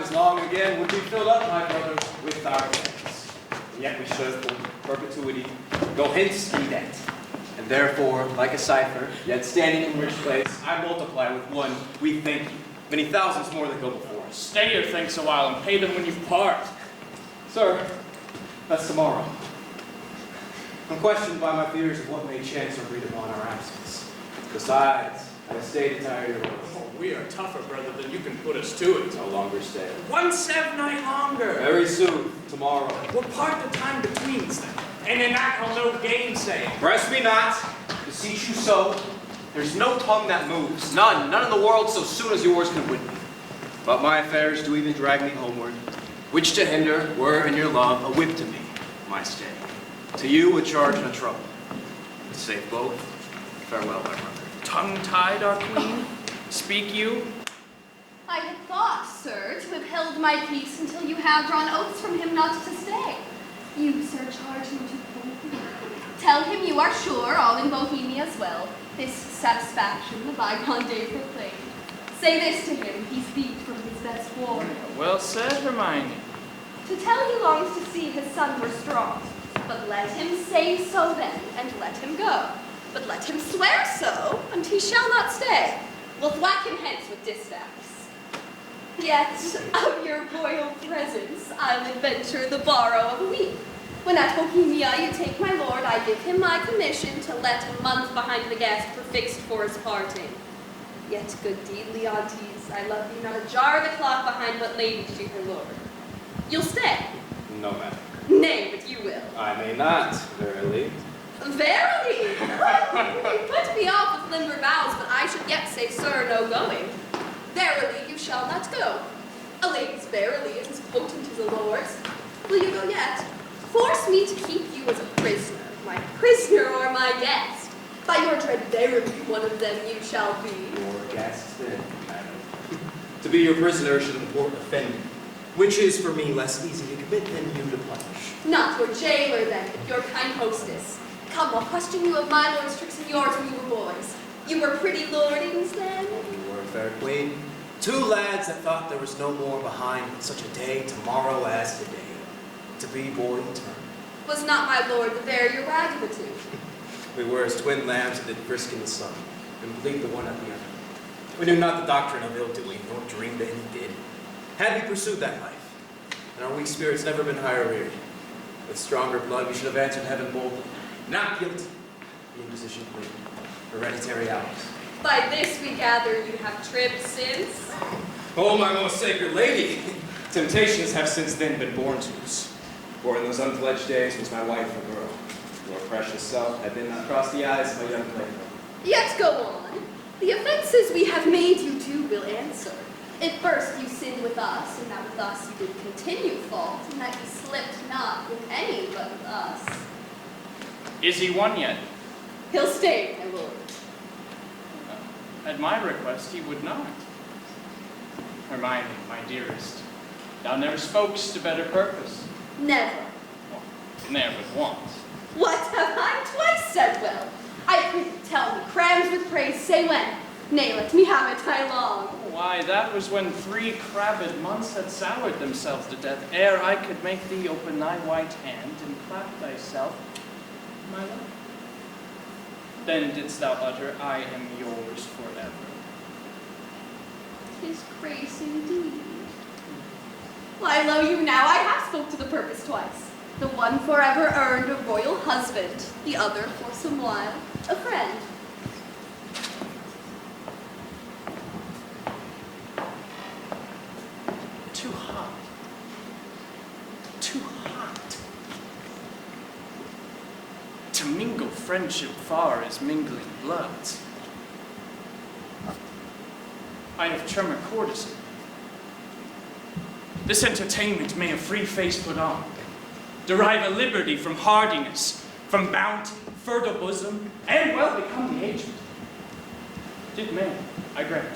as long again would be filled up, my brother, with our debts. And yet we should, for perpetuity, go hence in debt. And therefore, like a cipher, yet standing in rich place, I multiply with one, we thank you. Many thousands more that go before us. Stay your thanks a while and pay them when you part. Sir, that's tomorrow. I'm questioned by my fears of what may chance or breed upon our absence. Besides, I have stayed entire days. Oh, we are tougher, brother, than you can put us to it. No longer stay. 1 7 longer. Very soon, tomorrow. We'll part the time between us then. And in that I'll no gainsaying. Press me not, beseech you so. There's no tongue that moves, none in the world so soon as yours can win me. But my affairs do even drag me homeward, which to hinder were in your love a whip to me, my stay. To you a charge and a trouble. To save both, farewell, my brother. Tongue-tied, our queen? Speak you? I had thought, sir, to have held my peace until you have drawn oaths from him not to stay. You, sir, charge him to hold me. Tell him you are sure, all in Bohemia's well, this satisfaction the bygone day proclaimed. Say this to him, he speaks from his best war. Well said, Hermione. To tell he longs to see his son were strong. But let him say so then, and let him go. But let him swear so, and he shall not stay. We'll thwack him hence with distaffs. Yet, of your royal presence, I'll adventure the borrow of a week. When at Bohemia you take my lord, I give him my commission to let a month behind the guest prefixed for his parting. Yet, good deed, Leontes, I love you not a jar of the clock behind but lady to her lord. You'll stay? No, madam. Nay, but you will. I may not, verily. Verily! You put me off with limber vows, but I should yet say, sir, no going. Verily, you shall not go. A lady's verily is as potent as a lord's. Will you go yet? Force me to keep you as a prisoner, my prisoner or my guest. By your dread verily, one of them you shall be. Your guest, then, madam. To be your prisoner should import offending, which is for me less easy to commit than you to punish. Not your jailer, then, but your kind hostess. Come, I'll question you of my lord's tricks and yours when you were boys. You were pretty lordings, then? We were, fair queen. 2 lads that thought there was no more behind such a day tomorrow as today. To be boy in turn. Was not my lord the very ragamuffin? We were as twin lambs that did frisk in the sun, and bleed the one at the other. We knew not the doctrine of ill-doing, nor dreamed that any did. Had we pursued that life, and our weak spirits never been higher reared, with stronger blood we should have answered heaven boldly. Not guilty, the imposition clean, hereditary ours. By this we gather you have tribbed since. Oh, my most sacred lady! Temptations have since then been born to us. For in those unfledged days was my wife a girl. Your precious self had been not crossed the eyes of my young playfellow. Yet go on. The offenses we have made you to will answer. At first you sinned with us, and that with us you did continue fault, and that you slipped not with any but with us. Is he won yet? He'll stay, my lord. At my request, he would not. Hermione, my dearest, thou never spokest to better purpose. Never. Well, ne'er but once. What have I twice said well? I prithee tell me, crams with praise, say when. Nay, let me have it, I long. Why, that was when 3 crabbed months had soured themselves to death, ere I could make thee open thy white hand and clap thyself, my love. Then didst thou utter, I am yours forever. 'Tis grace indeed. Why, lo you now, I have spoke to the purpose twice. The one forever earned a royal husband, the other for some while a friend. Too hot. Too hot. To mingle friendship far as mingling bloods. I have charmer courtesy. This entertainment may a free face put on, derive a liberty from hardiness, from bounty, fertile bosom, and well become the agent. Did man, I grant.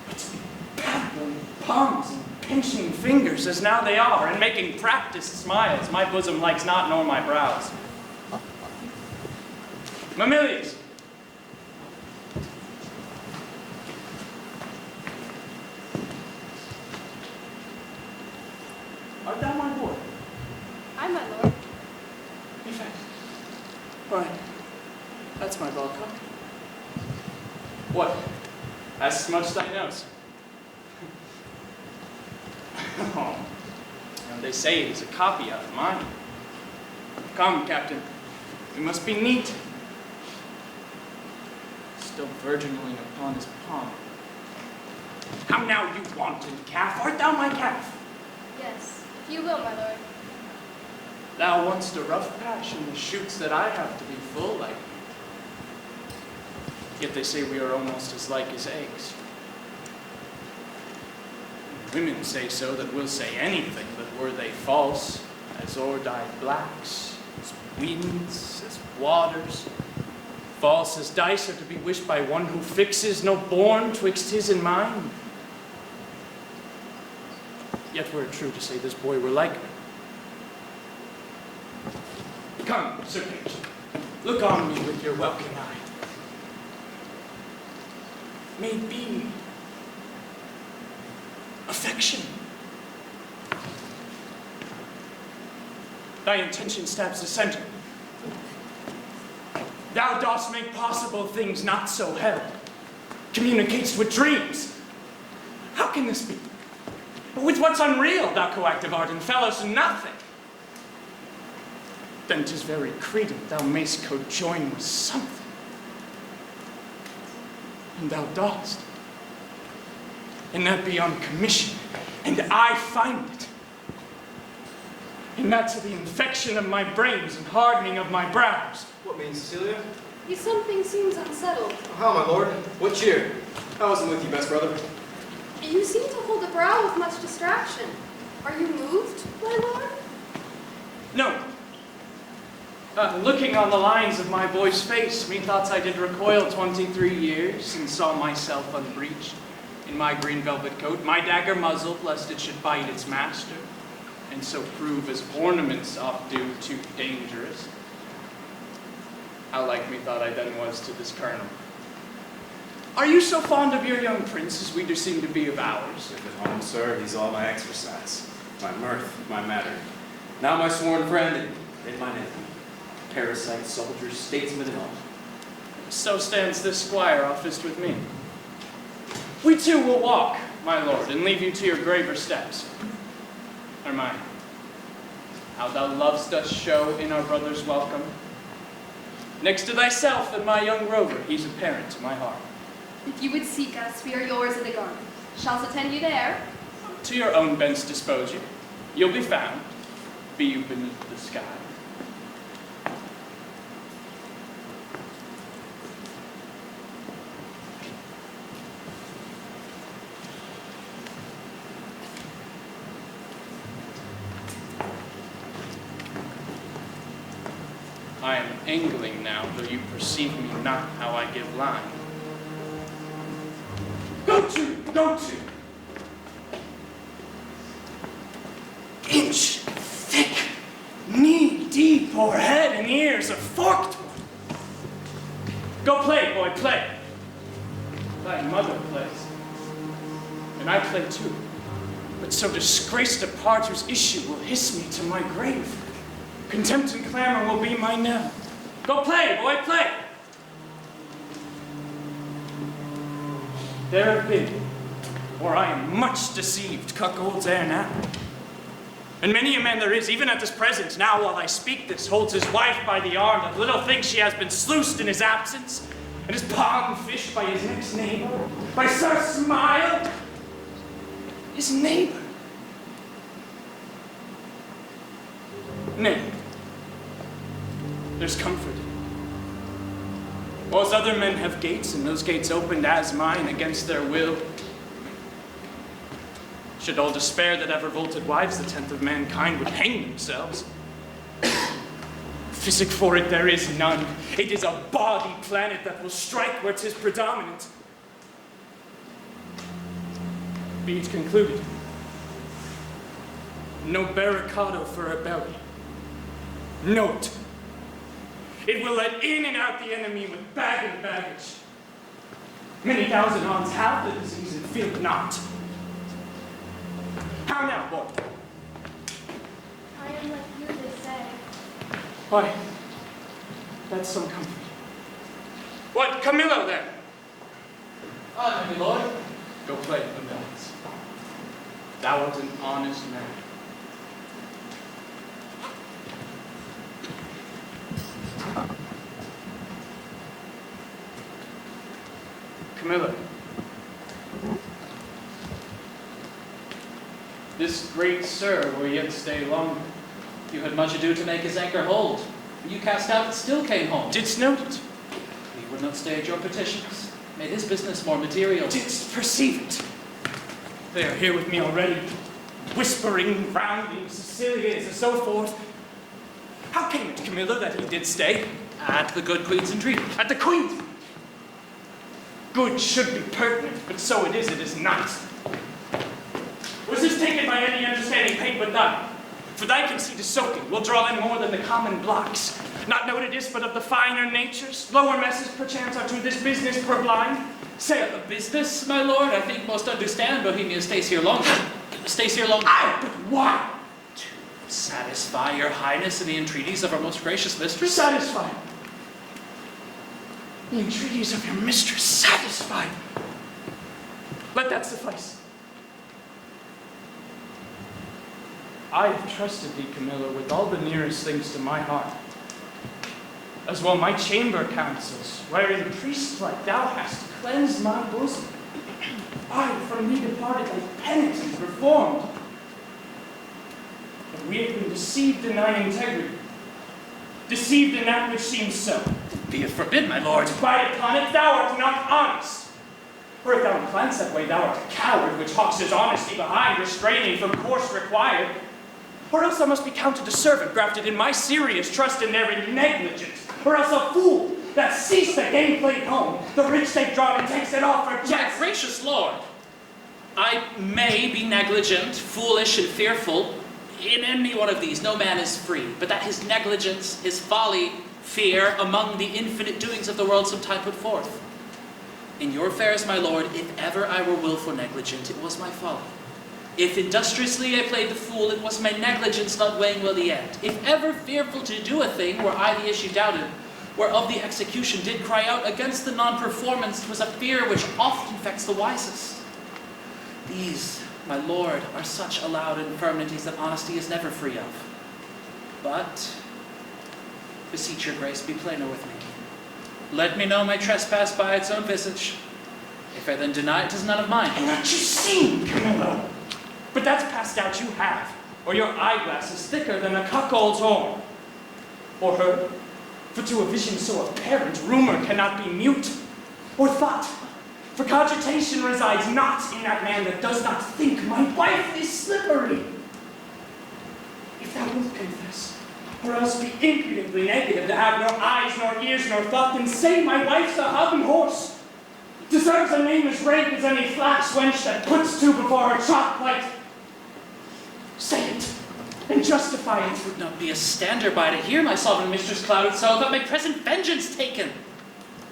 But paddling palms and pinching fingers as now they are, and making practiced smiles my bosom likes not nor my brows. Mamilius, art thou my boy? Aye, my lord. Effect. Why, that's my ball cup. What? Hast smudged thy nose? Oh, and they say it is a copy out of mine. Come, Captain, we must be neat. Still virginaling upon his palm. How now, you wanton calf? Art thou my calf? Yes, if you will, my lord. Thou want'st a rough patch in the shoots that I have to be full like. Yet they say we are almost as like as eggs. Women say so that will say anything, but were they false, as ore-dyed blacks, as winds, as waters, false as dice are to be wished by one who fixes no bourne twixt his and mine. Yet were it true to say this boy were like me. Come, Sir Page, look on me with your welcome eye. May it be affection. Thy intention stabs the center. Thou dost make possible things not so held. Communicates with dreams. How can this be? But with what's unreal, thou coactive art and fellows nothing. Then 'tis very credent thou mayst cojoin with something. And thou dost. And that be on commission, and I find it. And that to the infection of my brains and hardening of my brows. What means, Cecilia? Something seems unsettled. How, my lord? What cheer? How is it with you, best brother? You seem to hold a brow with much distraction. Are you moved, my lord? No. Looking on the lines of my boy's face, methoughts I did recoil 23 years, and saw myself unbreeched, in my green velvet coat, my dagger muzzled, lest it should bite its master, and so prove as ornaments oft do too dangerous. How like methought I then was to this colonel. Are you so fond of your young prince as we do seem to be of ours? If at home, sir, he's all my exercise, my mirth, my matter. Now my sworn friend and mine enemy. Parasite, soldier, statesman, and all. So stands this squire officed with me. We too will walk, my lord, and leave you to your graver steps. Or mine. How thou lovest us show in our brother's welcome. Next to thyself and my young rover, he's a parent to my heart. If you would seek us, we are yours at a gun. Shall attend you there? To your own bents dispose you. You'll be found, be you beneath the sky. I am angling now, though you perceive me not how I give line. Go to! Inch thick, knee deep o'er head and ears, a forked one. Go play, boy, play. Thy mother plays, and I play too. But so disgraced a part whose issue will hiss me to my grave. Contempt and clamor will be my knell. Go play, boy, play. There have been, or I am much deceived, cuckolds ere now. And many a man there is, even at this present, now while I speak this, holds his wife by the arm, that little thinks she has been sluiced in his absence, and is palm fished by his next neighbor, by Sir Smile, his neighbor. Nay, there's comfort. Whilst other men have gates, and those gates opened as mine against their will, should all despair that ever vaulted wives, the tenth of mankind would hang themselves. Physic for it there is none. It is a body planet that will strike where 'tis predominant. Be it concluded. No barricado for a belly. Note, it will let in and out the enemy with bag and baggage. Many thousand odds have the disease and feel it not. How now, boy? Why, that's some comfort. What, Camillo there? Ah, my lord. Go play the bells. Thou art an honest man. Camilla, this great sir will yet stay longer. You had much ado to make his anchor hold. You cast out, it still came home. Didst note it? He would not stay at your petitions. Made his business more material. Didst perceive it? They are here with me already, whispering, rounding, Sicilians, and so forth. How came it, Camilla, that he did stay? At the good queen's entreaty. At the Queen's? Good should be pertinent, but so it is not. Was this taken by any understanding paid but none? For thy conceit is soaking, will draw in more than the common blocks. Not noted is but of the finer natures, lower messes perchance are to this business purblind. Say A business, my lord, I think most understand Bohemia stays here longer. Stays here longer. Aye, but why? To satisfy your highness in the entreaties of our most gracious mistress? Satisfied. The entreaties of your mistress satisfied. Let that suffice. I have trusted thee, Camilla, with all the nearest things to my heart, as well my chamber councils, wherein priests like thou hast cleansed my bosom. I from thee departed like penitent, reformed. But we have been deceived in thine integrity, deceived in that which seems so. Be it forbid, my lord. By upon it, thou art not honest. Or if thou inclines that way, thou art a coward, which hawks his honesty behind, restraining from course required. Or else thou must be counted a servant, grafted in my serious trust in their negligence. Or else a fool, that sees the game played home, the rich take drawn and takes it off for My jest. gracious lord, I may be negligent, foolish, and fearful. In any one of these, no man is free, but that his negligence, his folly, fear, among the infinite doings of the world sometime put forth. In your affairs, my lord, if ever I were willful negligent, it was my folly. If industriously I played the fool, it was my negligence not weighing well the end. If ever fearful to do a thing, where I the issue doubted, whereof the execution did cry out against the non-performance, 'twas a fear which oft infects the wisest. These, my lord, are such allowed infirmities that honesty is never free of. But, beseech your grace, be plainer with me. Let me know my trespass by its own visage. If I then deny it, 'tis none of mine. Not you seen, Camilla. But that's past doubt you have, or your eyeglass is thicker than a cuckold's horn. Or her, for to a vision so apparent, rumor cannot be mute. Or thought, for cogitation resides not in that man that does not think my wife is slippery. If thou wilt confess, or else be impudently negative to have nor eyes, nor ears, nor thought, then say my wife's a hobby horse. Deserves a name as rank as any flax wench that puts two before her chalk plate. Say it, and justify it. It would not be a stander by to hear my sovereign mistress clouded so, but my present vengeance taken.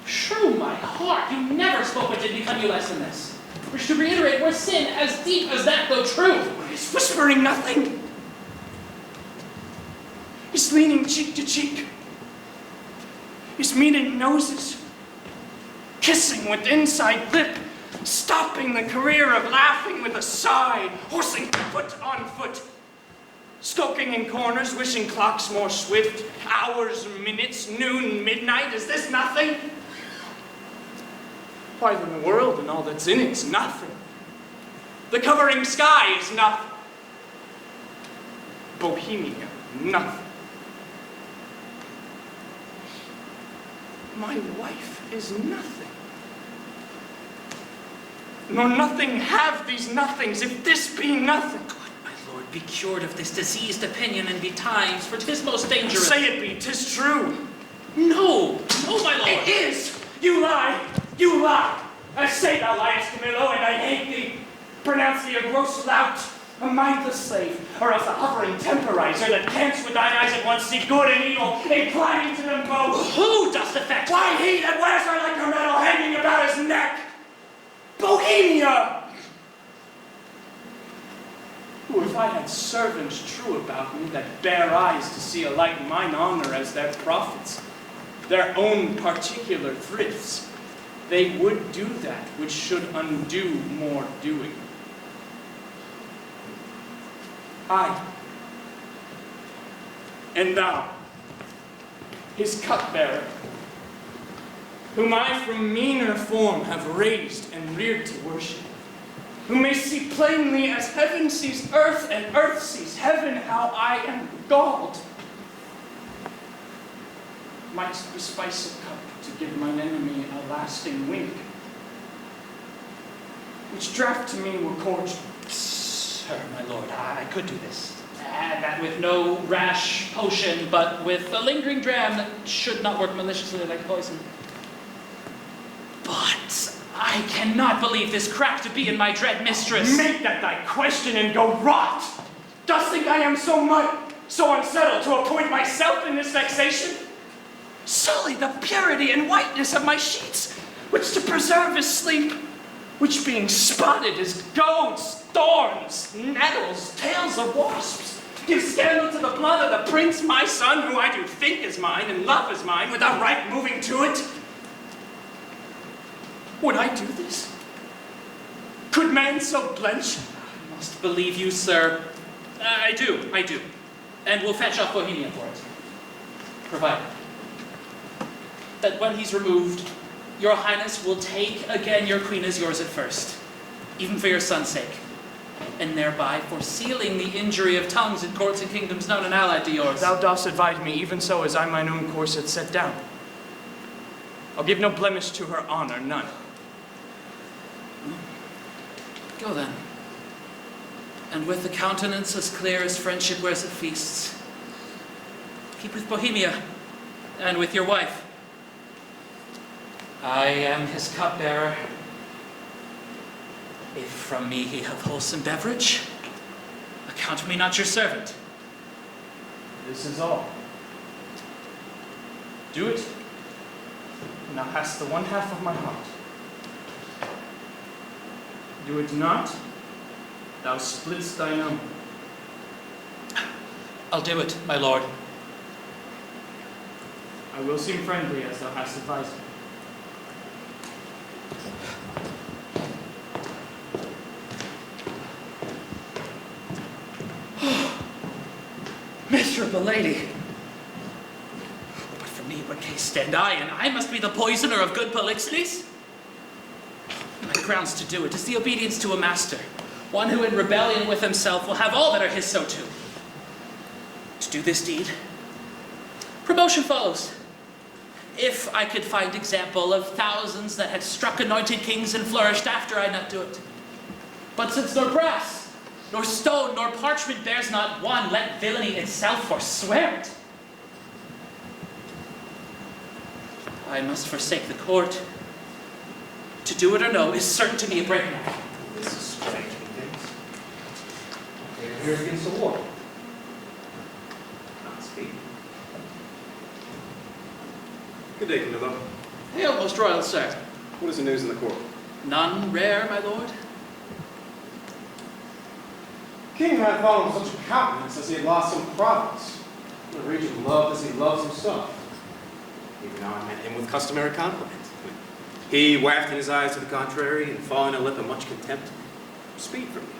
True, my heart, you never spoke what did become you less than this. Wish to reiterate, were sin as deep as that, though true. He's whispering nothing. He's leaning cheek to cheek. He's meeting noses. Kissing with inside lip. Stopping the career of laughing with a sigh. Horsing foot on foot. Skulking in corners, wishing clocks more swift. Hours, minutes, noon, midnight. Is this nothing? Why, then the world and all that's in it's nothing. The covering sky is nothing. Bohemia, nothing. My wife is nothing. Nor nothing have these nothings, if this be nothing. God, my lord, be cured of this diseased opinion and betimes, for 'tis most dangerous. Say it be, 'tis true. No, no, my lord. It is. You lie. You lie. I say thou liest, Camillo, and I hate thee. Pronounce thee a gross lout, a mindless slave, or else a hovering temporizer that canst with thine eyes at once see good and evil, inclining to them both. Who dost affect? Why, he that wears her like a medal hanging about his neck. Bohemia! who, if I had servants true about me that bare eyes to see alike mine honor as their prophets, their own particular thrifts, they would do that which should undo more doing. I, and thou, his cupbearer, whom I from meaner form have raised and reared to worship, who may see plainly as heaven sees earth and earth sees heaven how I am God, mightst bespice a cup to give mine enemy a lasting wink, which draught to me were cordial. Sir, my lord, I could do this. And that with no rash potion, but with a lingering dram that should not work maliciously like poison. But I cannot believe this crack to be in my dread mistress. Make that thy question and go rot! Dost think I am so unsettled to appoint myself in this vexation? Sully the purity and whiteness of my sheets, which to preserve is sleep, which being spotted is goads, thorns, nettles, tails of wasps, give scandal to the blood of the prince, my son, who I do think is mine and love is mine, without right moving to it. Would I do this? Could man so blench? I must believe you, sir. I do. And we'll fetch off Bohemia for it. Provided that when he's removed, your highness will take again your queen as yours at first, even for your son's sake, and thereby foresealing the injury of tongues in courts and kingdoms known and allied to yours. Thou dost advise me, even so as I mine own course had set down. I'll give no blemish to her honor, none. Go then, and with a countenance as clear as friendship wears at feasts, keep with Bohemia, and with your wife. I am his cupbearer. If from me he have wholesome beverage, account me not your servant. This is all. Do it, and thou hast the one half of my heart. Do it not, thou splitst thine own. I'll do it, my lord. I will seem friendly as thou hast advised me. Miserable lady! But for me, what case stand I in? I must be the poisoner of good Polixenes? My grounds to do it is the obedience to a master, one who in rebellion with himself will have all that are his so too. To do this deed, promotion follows. If I could find example of thousands that had struck anointed kings and flourished after I not do it. But since nor brass, nor stone, nor parchment bears not one, let villainy itself forswear it. I must forsake the court. To do it or no is certain to me a breakneck. This is strange, methinks. They are here against the war. Not speak. Good day, Camillo. Hail, most royal sir. What is the news in the court? None rare, my lord. King hath on such a countenance as he had lost some province. The region loved as he loves himself. Even now I met him with customary compliment. He, wafting his eyes to the contrary, and falling a lip of much contempt, speed from me.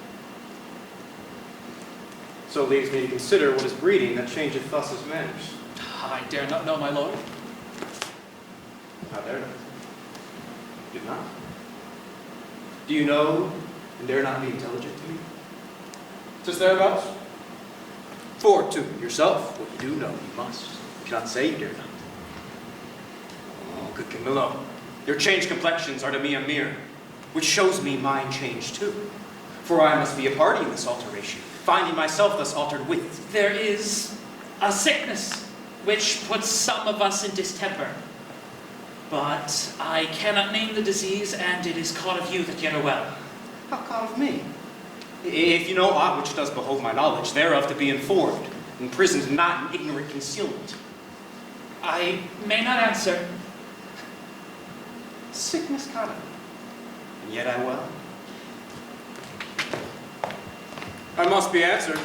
So leaves me to consider what is breeding that changeth thus his manners. I dare not know, my lord. How dare not? Do not. Do you know and dare not be intelligent to me? 'Tis thereabouts. For to yourself, what you do know, you must. You cannot say you dare not. Oh, good Camillo, your changed complexions are to me a mirror, which shows me mine change too. For I must be a party in this alteration, finding myself thus altered with. There is a sickness which puts some of us in distemper. But I cannot name the disease, and it is caught of you that yet are well. How caught of me? If you know aught which does behold my knowledge, thereof to be informed, imprisoned not in ignorant concealment. I may not answer. Sickness caught of me, and yet I well. I must be answered.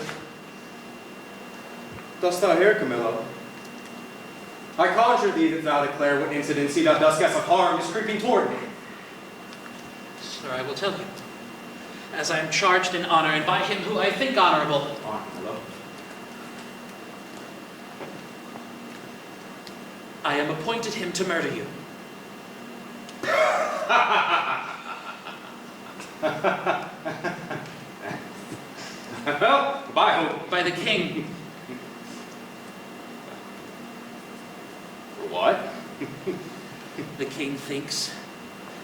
Dost thou hear, Camillo? I conjure thee that thou declare what incidency thou dost guess of harm is creeping toward me. Sir, I will tell you. As I am charged in honor, and by him who I think honorable, On, Camillo. I am appointed him to murder you. Well, by whom? By the king. For what? The king thinks,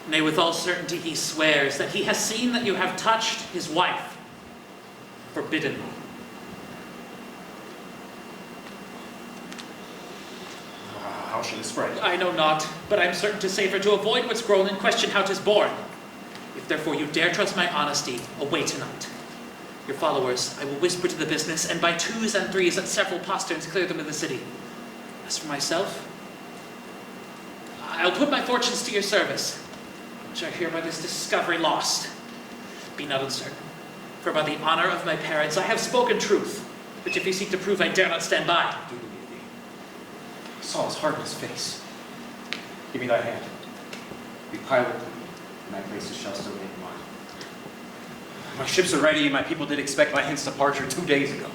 nay, with all certainty he swears, that he has seen that you have touched his wife, forbidden. How shall this spread? I know not, but I am certain to say for to avoid what's grown and question how 'tis born. If therefore you dare trust my honesty, away tonight. Your followers I will whisper to the business, and by twos and threes at several posterns clear them of the city. As for myself, I'll put my fortunes to your service, which I hear by this discovery lost. Be not uncertain, for by the honor of my parents I have spoken truth, which if you seek to prove I dare not stand by. Do believe thee. I saw his heart in his face. Give me thy hand. Be pilot, and thy places shall still be in mine. My ships are ready, and my people did expect my hence departure 2 days ago.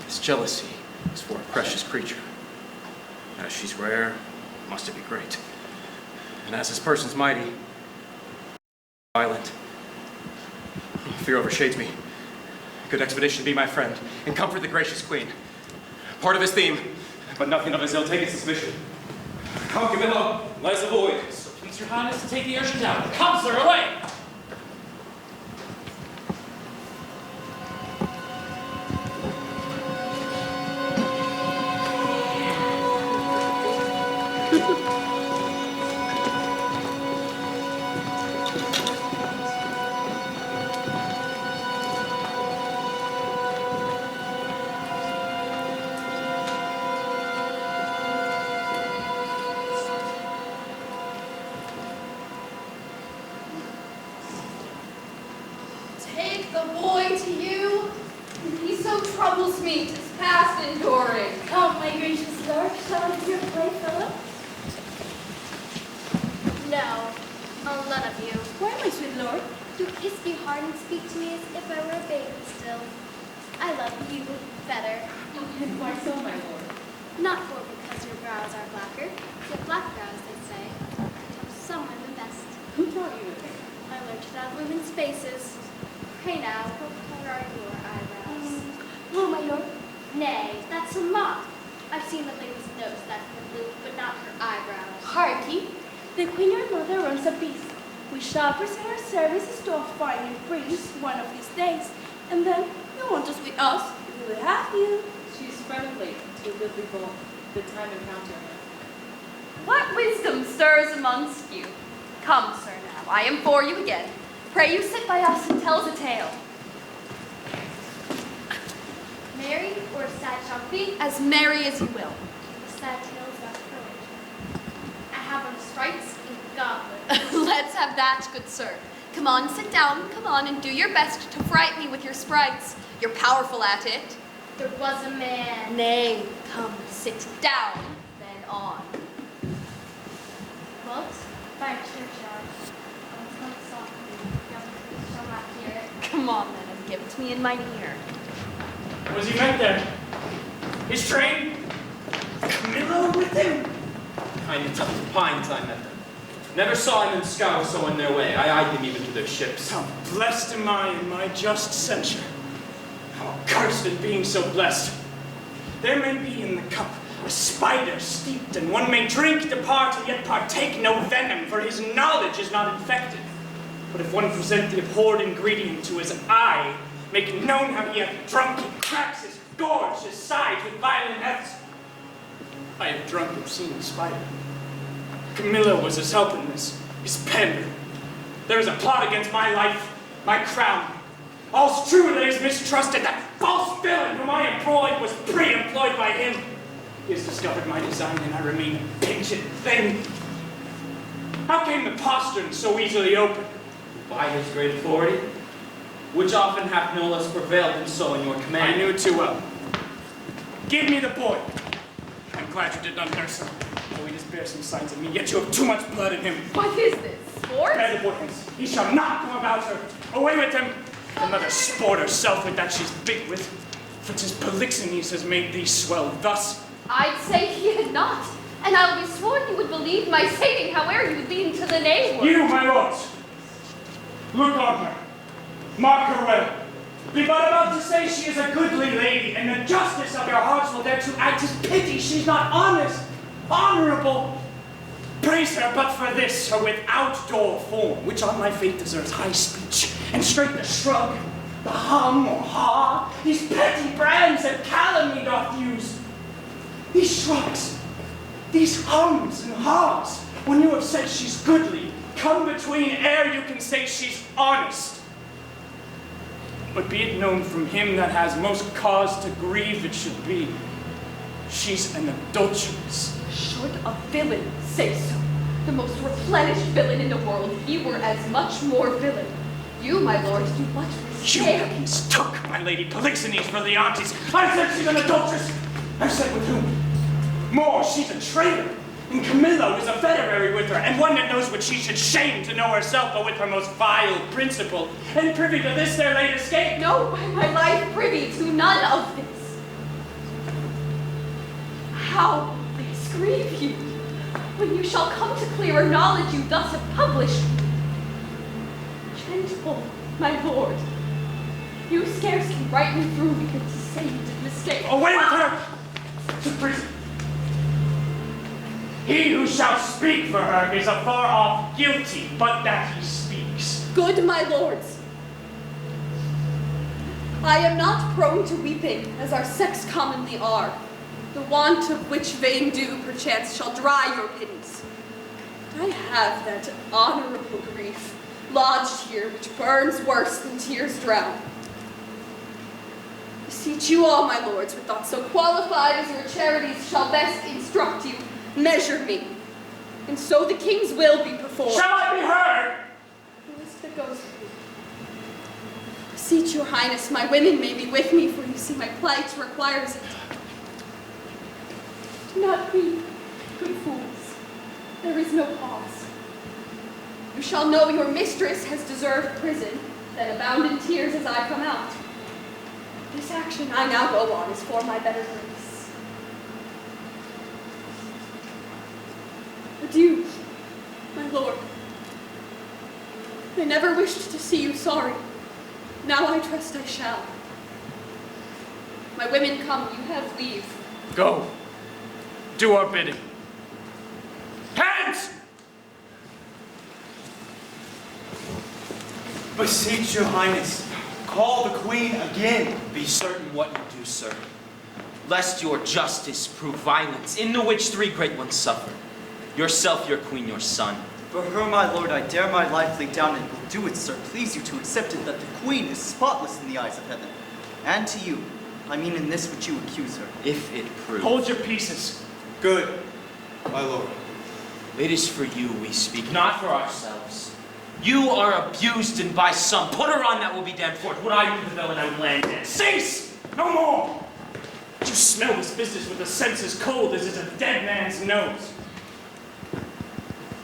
This jealousy is for a precious creature. As she's rare, must it be great. And as this person's mighty, violent. Fear overshades me. A good expedition be my friend, and comfort the gracious queen. Part of his theme, but nothing of his ill-taken suspicion. Come, Camillo, let us avoid. So please your highness to take the urchin down. Come, sir, away! Take the boy to you. He so troubles me, 'tis past enduring. Come, my gracious lord, shall I do your play, Philip? No, oh, none of you. Why, my sweet lord? You kiss me hard and speak to me as if I were a baby still. I love you better. And why so, my lord? Not for because your brows are blacker, yet black brows, they say, tell some women best. Who taught you this? I learned it out of women's faces. Pray now, what color are your eyebrows? Oh, my lord. Nay, that's a mock. I've seen the lady's nose that were blue, but not her eyebrows. Harkee, the queen your mother runs a beast. We shall present our services to a fine prince one of these days, and then you want us with us. We will have you. She's friendly to goodly folk. Good time encounter her. What wisdom stirs amongst you? Come, sir, now, I implore you again. Pray you sit by us and tell us a tale. Merry or sad shall be? As merry as you will. The sad tale is about courage. I have on stripes in goblet. Let's have that, good sir. Come on, sit down, come on, and do your best to fright me with your sprites. You're powerful at it. There was a man. Nay, come, sit down, then on. What? By a churchyard. Oh, it's not softly. Young priest shall not hear it. Come on, then, and give it to me in mine ear. Was he met there? His train? Camillo with him? Kind of tough pines I met them. Never saw him and Scow so in their way. I eyed them even to their ships. How blessed am I in my just censure. How cursed at being so blessed. There may be in the cup a spider steeped, and one may drink, depart, and yet partake no venom, for his knowledge is not infected. But if one present the abhorred ingredient to his eye, make known how he hath drunk, he cracks his gorge, his sides with violent efts. I have drunk obscene spider. Camillo was his help in this, his pen. There is a plot against my life, my crown. All's true that is mistrusted. That false villain whom I employed was pre-employed by him. He has discovered my design, and I remain a pinched thing. How came the postern so easily open? By his great authority, which often hath no less prevailed than so in your command. I knew it too well. Give me the boy. I'm glad you did not nurse him, though he does bear some signs of me, yet you have too much blood in him. What is this, sport? Bear the boy hence. He shall not come about her. Away with him. The mother sport herself with that she's big with, for 'tis Polixenes has made thee swell thus. I'd say he had not, and I'll be sworn you would believe my saying, howe'er you lean to the nay word. You, my lords, look on her. Mark her well. Be but about to say she is a goodly lady, and the justice of your hearts will dare to act as pity she's not honest, honorable. Praise her but for this, her without door form, which on my faith deserves high speech, and straight the shrug, the hum or ha, these petty brands that calumny doth use. These shrugs, these hums and haws, when you have said she's goodly, come between ere you can say she's honest. But be it known from him that has most cause to grieve it should be, she's an adulteress. Should a villain say so, the most replenished villain in the world, he were as much more villain. You, my lord, do what You dare. mistook my lady Polixenes for Leontes. I said she's an adulteress. I said with whom? More, she's a traitor. And Camillo is a federary with her, and one that knows what she should shame to know herself, but with her most vile principle. And privy to this their late escape. No, by my life, privy to none of this. How will this grieve you, when you shall come to clearer knowledge you thus have published? Gentle, my lord, you scarce can write me through because to say you did mistake. Away with her to prison. He who shall speak for her is afar off guilty, but that he speaks. Good, my lords. I am not prone to weeping, as our sex commonly are, the want of which vain dew, perchance, shall dry your pities. I have that honorable grief, lodged here, which burns worse than tears drown. Beseech you all, my lords, with thoughts so qualified as your charities shall best instruct you, measure me, and so the king's will be performed. Shall I be heard? Who is it that goes with me? Beseech your highness, my women may be with me, for you see my plight requires it. Do not weep, good fools. There is no cause. You shall know your mistress has deserved prison, then abound in tears as I come out. This action I now go on is for my better grace. Adieu, my lord. I never wished to see you sorry. Now I trust I shall. My women come, you have leave. Go. Do our bidding. Hands! Beseech your highness, call the queen again. Be certain what you do, sir, lest your justice prove violence, in the which 3 great ones suffer. Yourself, your queen, your son. For her, my lord, I dare my life lay down, and will do it, sir. Please you to accept it that the queen is spotless in the eyes of heaven. And to you, I mean in this which you accuse her. If it prove. Hold your pieces. Good, my lord. It is for you we speak, not for ourselves. You are abused, and by some. Put her on, that will be damned for it. Would I be the villain, I would land dead. Cease! No more! You smell this business with a sense as cold as is a dead man's nose.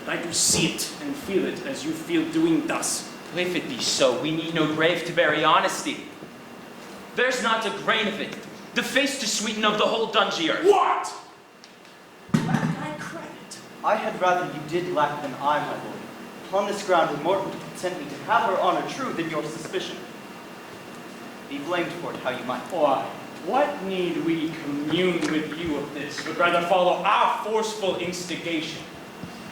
But I do see it and feel it as you feel doing thus. If it be so, we need no grave to bury honesty. There's not a grain of it. The face to sweeten of the whole dungy earth. What? Lack I credit? I had rather you did lack than I, my lord. Upon this ground, it more would consent me to have her honor true than your suspicion. Be blamed for it how you might. Why? What need we commune with you of this, but rather follow our forceful instigation?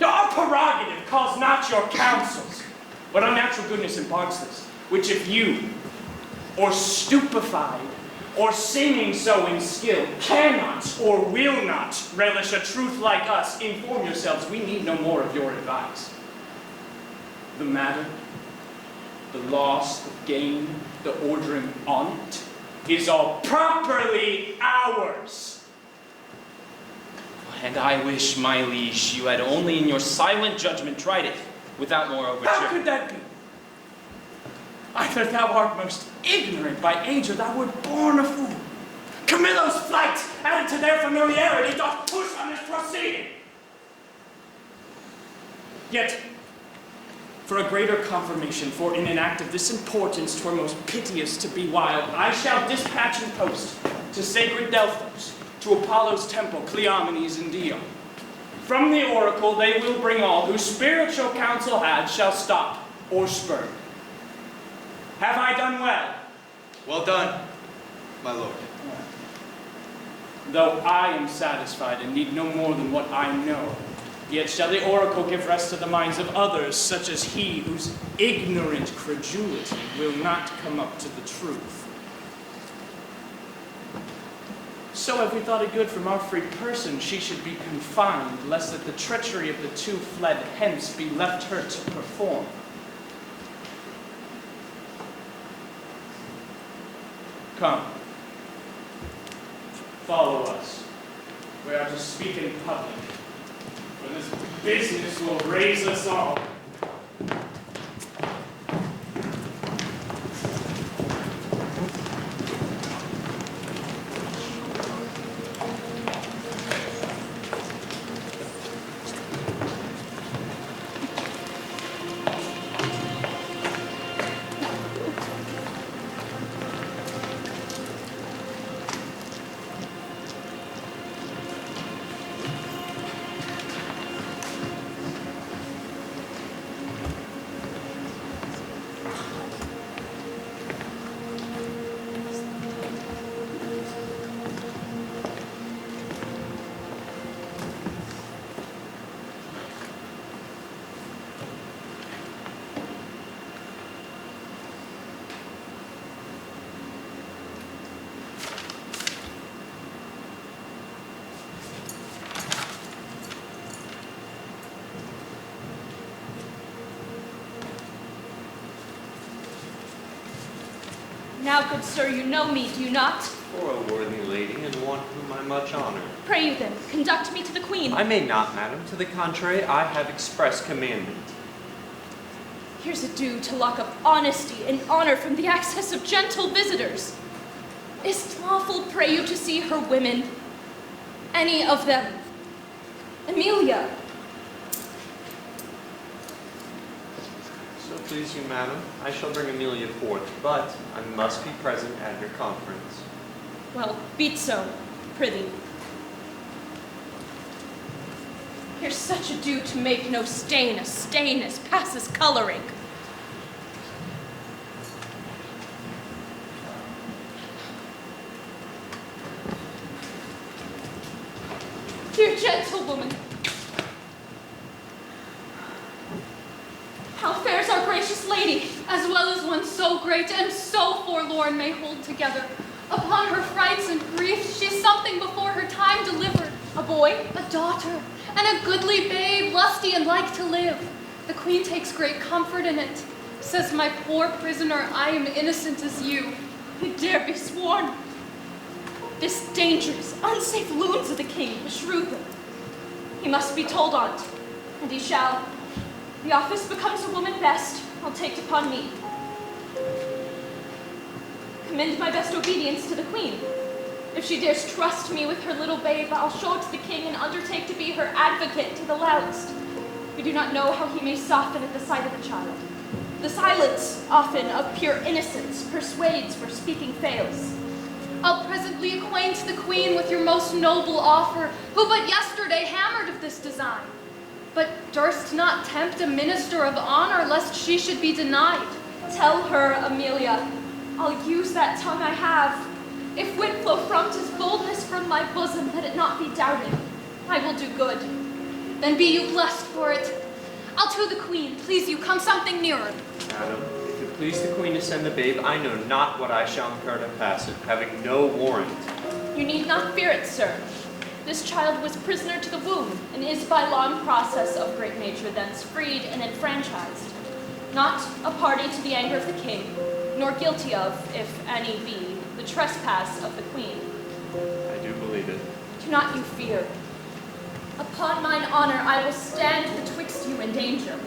Our prerogative calls not your counsels, but unnatural goodness imparts this, which if you, or stupefied, or singing so in skill, cannot or will not relish a truth like us, inform yourselves, we need no more of your advice. The matter, the loss, the gain, the ordering on it, is all properly ours. And I wish, my liege, you had only in your silent judgment tried it, without more overture. How could that be? Either thou art most ignorant by age, or thou wert born a fool. Camillo's flight, added to their familiarity, doth push on this proceeding. Yet, for a greater confirmation, for in an act of this importance 'twere most piteous to be wild, I shall dispatch in post to sacred Delphos, to Apollo's temple, Cleomenes and Dion. From the oracle they will bring all whose spiritual counsel had shall stop or spurn. Have I done well? Well done, my lord. Though I am satisfied and need no more than what I know, yet shall the oracle give rest to the minds of others, such as he whose ignorant credulity will not come up to the truth. So have we thought it good from our free person she should be confined, lest that the treachery of the two fled hence be left her to perform. Come, follow us. We are to speak in public, for this business will raise us all. Now, good sir, you know me, do you not? For a worthy lady, and one whom I much honor. Pray you then, conduct me to the queen. I may not, madam. To the contrary, I have express commandment. Here's a due to lock up honesty and honor from the access of gentle visitors. Is't lawful, pray you, to see her women? Any of them? Emilia. So please you, madam, I shall bring Amelia forth, but I must be present at your conference. Well, be't so, prithee. Here's such a dew to make no stain, a stain as passes coloring. Dear gentlewoman, how fares our gracious lady, as well as one so great and so forlorn may hold together? Upon her frights and griefs, she's something before her time delivered. A boy, a daughter, and a goodly babe, lusty and like to live. The queen takes great comfort in it. Says my poor prisoner, I am innocent as you. It dare be sworn. This dangerous, unsafe loons of the king beshrew them. He must be told on't, and he shall. The office becomes a woman best, I'll take it upon me. Commend my best obedience to the queen. If she dares trust me with her little babe, I'll show it to the king and undertake to be her advocate to the loudest. We do not know how he may soften at the sight of the child. The silence, often of pure innocence, persuades where speaking fails. I'll presently acquaint the queen with your most noble offer, who but yesterday hammered of this design. But durst not tempt a minister of honor, lest she should be denied. Tell her, Amelia, I'll use that tongue I have. If wit flow from 'tis boldness from my bosom, let it not be doubted. I will do good. Then be you blessed for it. I'll to the queen. Please you, come something nearer. Madam, if it please the queen to send the babe, I know not what I shall incur to pass it, having no warrant. You need not fear it, sir. This child was prisoner to the womb, and is by long process of great nature thence freed and enfranchised. Not a party to the anger of the king, nor guilty of, if any be, the trespass of the queen. I do believe it. Do not you fear. Upon mine honor, I will stand betwixt you and danger.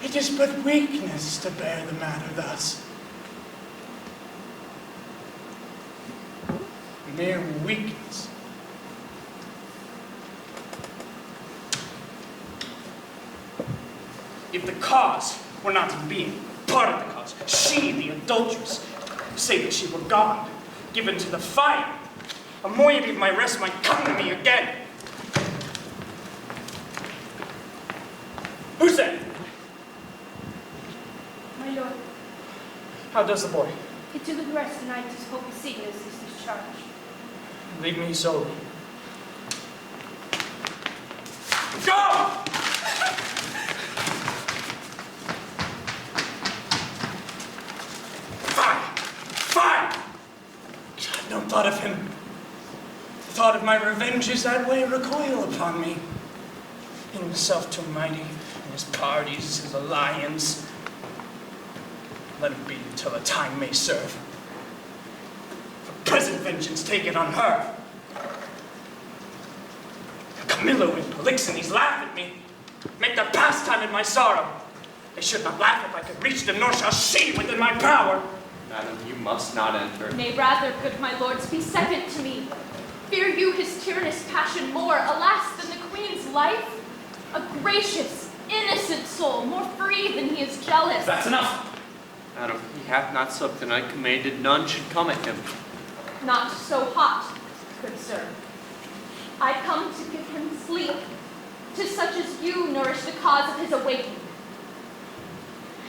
It is but weakness to bear the matter thus. Mere weakness. If the cause were not in being, part of the cause, she, the adulteress, say that she were gone, given to the fire, a moiety of my rest might come to me again. Who's that? My lord, How does the boy? he took the rest tonight his hope of seeing us is discharged. Leave me so. Go! Fine! Fine! God, no thought of him. The thought of my revenge is that way recoil upon me. In himself too mighty, in his parties, his alliance. Let it be till the time may serve. For present vengeance, take it on her. Camillo and Polixenes laugh at me, make their pastime in my sorrow. They should not laugh if I could reach them, nor shall she within my power. Madam, you must not enter. Nay, rather, good my lords, be second to me. Fear you his tyrannous passion more, alas, than the queen's life? A gracious, innocent soul, more free than he is jealous. That's enough! Madam, he hath not supped, and I commanded none should come at him. Not so hot, good sir. I come to give him sleep. 'Tis such as you nourish the cause of his awakening.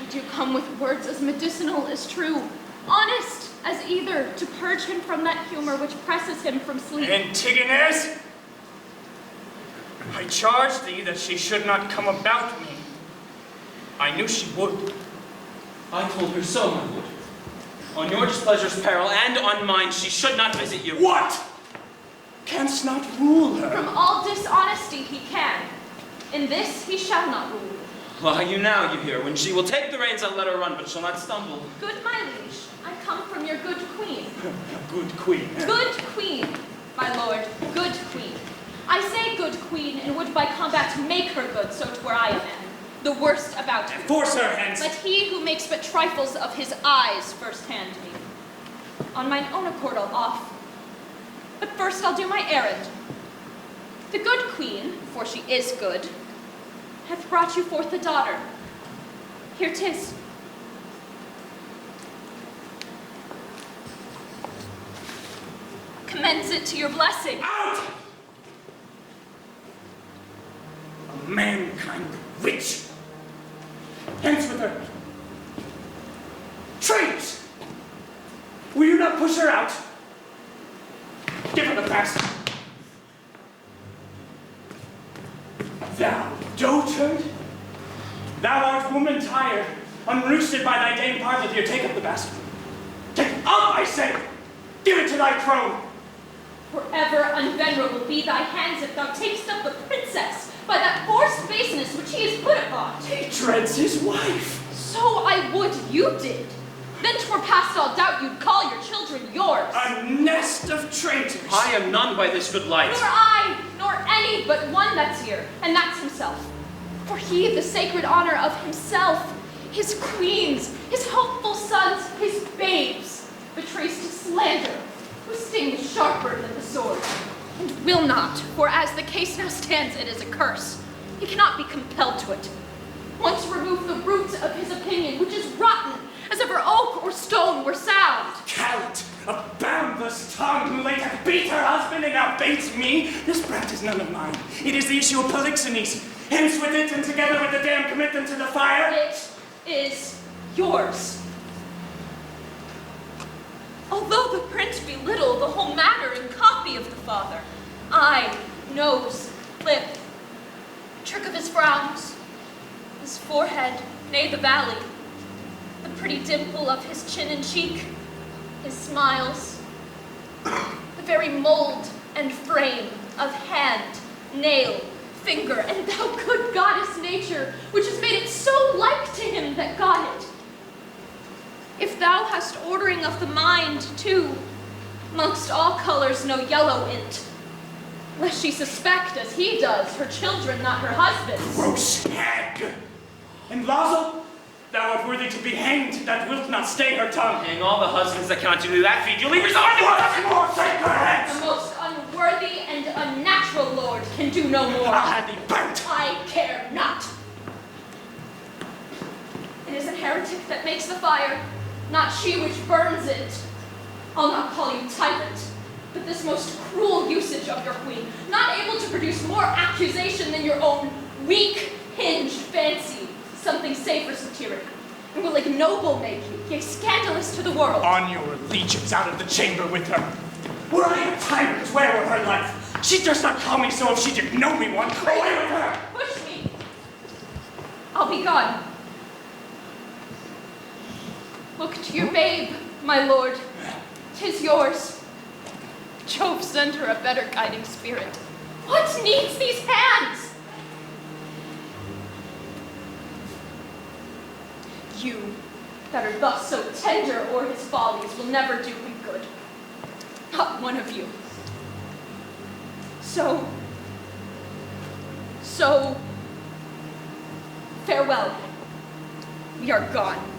I do come with words as medicinal as true, honest as either, to purge him from that humor which presses him from sleep. Antigonus, I charge thee that she should not come about me. I knew she would. I told her so, my lord. On your displeasure's peril and on mine, she should not visit you. What? Canst not rule her? From all dishonesty he can. In this he shall not rule. Lie you now, you hear. When she will take the reins, I'll let her run, but she'll not stumble. Good my liege, I come from your good queen. Good queen. Good queen, my lord, good queen. I say good queen, and would by combat make her good, so 'twere I a man. The worst about her. Force her hence. Let he who makes but trifles of his eyes first hand me. On mine own accord I'll off. But first I'll do my errand. The good queen, for she is good, hath brought you forth a daughter. Here 'tis. Commends it to your blessing. Out! A mankind witch. Hence with her. Traitors! Will you not push her out? Give her the best. Thou dotard! Thou art woman tired, unroosted by thy dame parted here. Take up the basket. Take it up, I say! Give it to thy crone! Forever unvenerable be thy hands if thou takest up the princess by that forced baseness which he is put upon. He dreads his wife. So I would you did. Then 'twere past all doubt you'd call your children yours. A nest of traitors. I am none by this good light. Nor I, nor any but one that's here, and that's himself. For he, the sacred honor of himself, his queens, his hopeful sons, his babes, betrays to slander, whose sting is sharper than the sword. And will not, for as the case now stands, it is a curse. He cannot be compelled to it. Once remove the root of his opinion, which is rotten, as if her oak or stone were sound. Callant, a boundless tongue who late hath beat her husband and now baits me. This brat is none of mine. It is the issue of Polixenes. Hence with it, and together with the dam commit them to the fire. It is yours. Although the print be little, the whole matter and copy of the father, eye, nose, lip, trick of his frowns, his forehead, nay the valley, the pretty dimple of his chin and cheek, his smiles, the very mold and frame of hand, nail, finger, and thou good goddess nature, which has made it so like to him that got it. If thou hast ordering of the mind, too, mongst all colors no yellow in't, lest she suspect, as he does, her children not her husband's. Gross hag! And Lazo, thou art worthy to be hanged, that wilt not stay her tongue. Hang all the husbands that cannot do that feat. You leave yourself to us! More, take her hands! The most unworthy and unnatural lord can do no more. I'll have thee burnt. I care not. It is a heretic that makes the fire, not she which burns it. I'll not call you tyrant, but this most cruel usage of your queen, not able to produce more accusation than your own weak, hinged fancy, something safer satiric, and will ignoble make you, yea, scandalous to the world. On your allegiance out of the chamber with her. Were I a tyrant, where were her life? She durst not call me so if she did know me one. Away with her! Push me. I'll be gone. Look to your babe, my lord. 'Tis yours. Jove send her a better guiding spirit. What needs these hands? You that are thus so tender o'er his follies will never do him good. Not one of you. So, farewell. We are gone.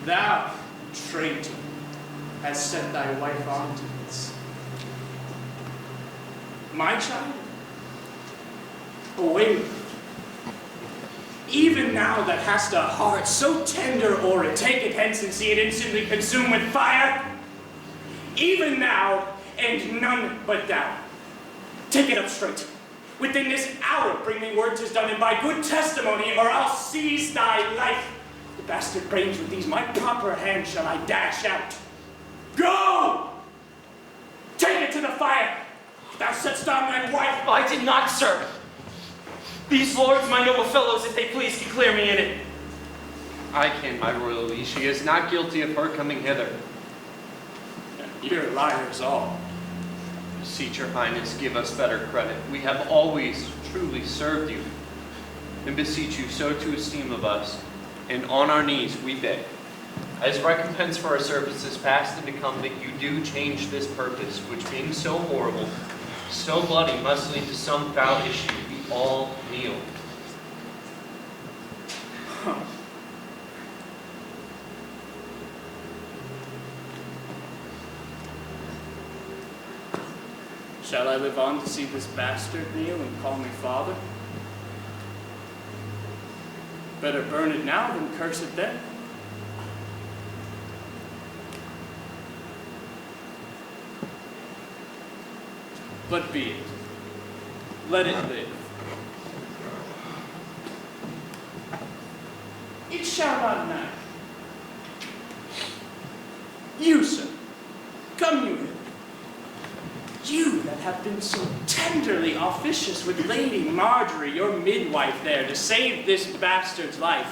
Thou, traitor, hast set thy wife on to this. My child? Away with thee. Even now that hast a heart so tender o'er it, take it hence and see it instantly consumed with fire. Even now, and none but thou. Take it up straight. Within this hour bring me word 'tis done, and by good testimony, or I'll seize thy life. The bastard brains with these my proper hand shall I dash out. Go! Take it to the fire. Thou setst on thy wife. I did not, sir. These lords, my noble fellows, if they please, can clear me in it. I can, my royal liege. She is not guilty of her coming hither. You're liars all. Beseech your highness, give us better credit. We have always truly served you, and beseech you so to esteem of us, and on our knees we beg, as recompense for our services past and to come, that you do change this purpose, which being so horrible, so bloody, must lead to some foul issue. We all kneel. Shall I live on to see this bastard kneel and call me father? Better burn it now than curse it then. But be it. Let it live. It shall not matter. You, sir, come you hither. You that have been so tenderly officious with Lady Marjorie, your midwife there, to save this bastard's life.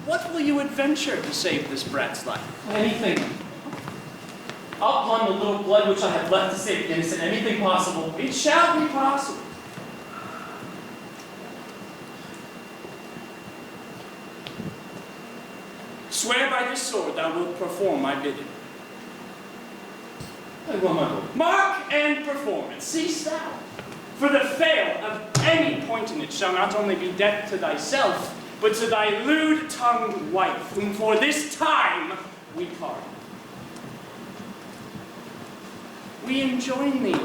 What will you adventure to save this brat's life? Anything. Upon the little blood which I have left to save the innocent, anything possible. It shall be possible. Swear by this sword thou wilt perform my bidding. I will, my lord. Mark and performance, cease thou. For the fail of any point in it shall not only be death to thyself, but to thy lewd-tongued wife, whom for this time we pardon. We enjoin thee,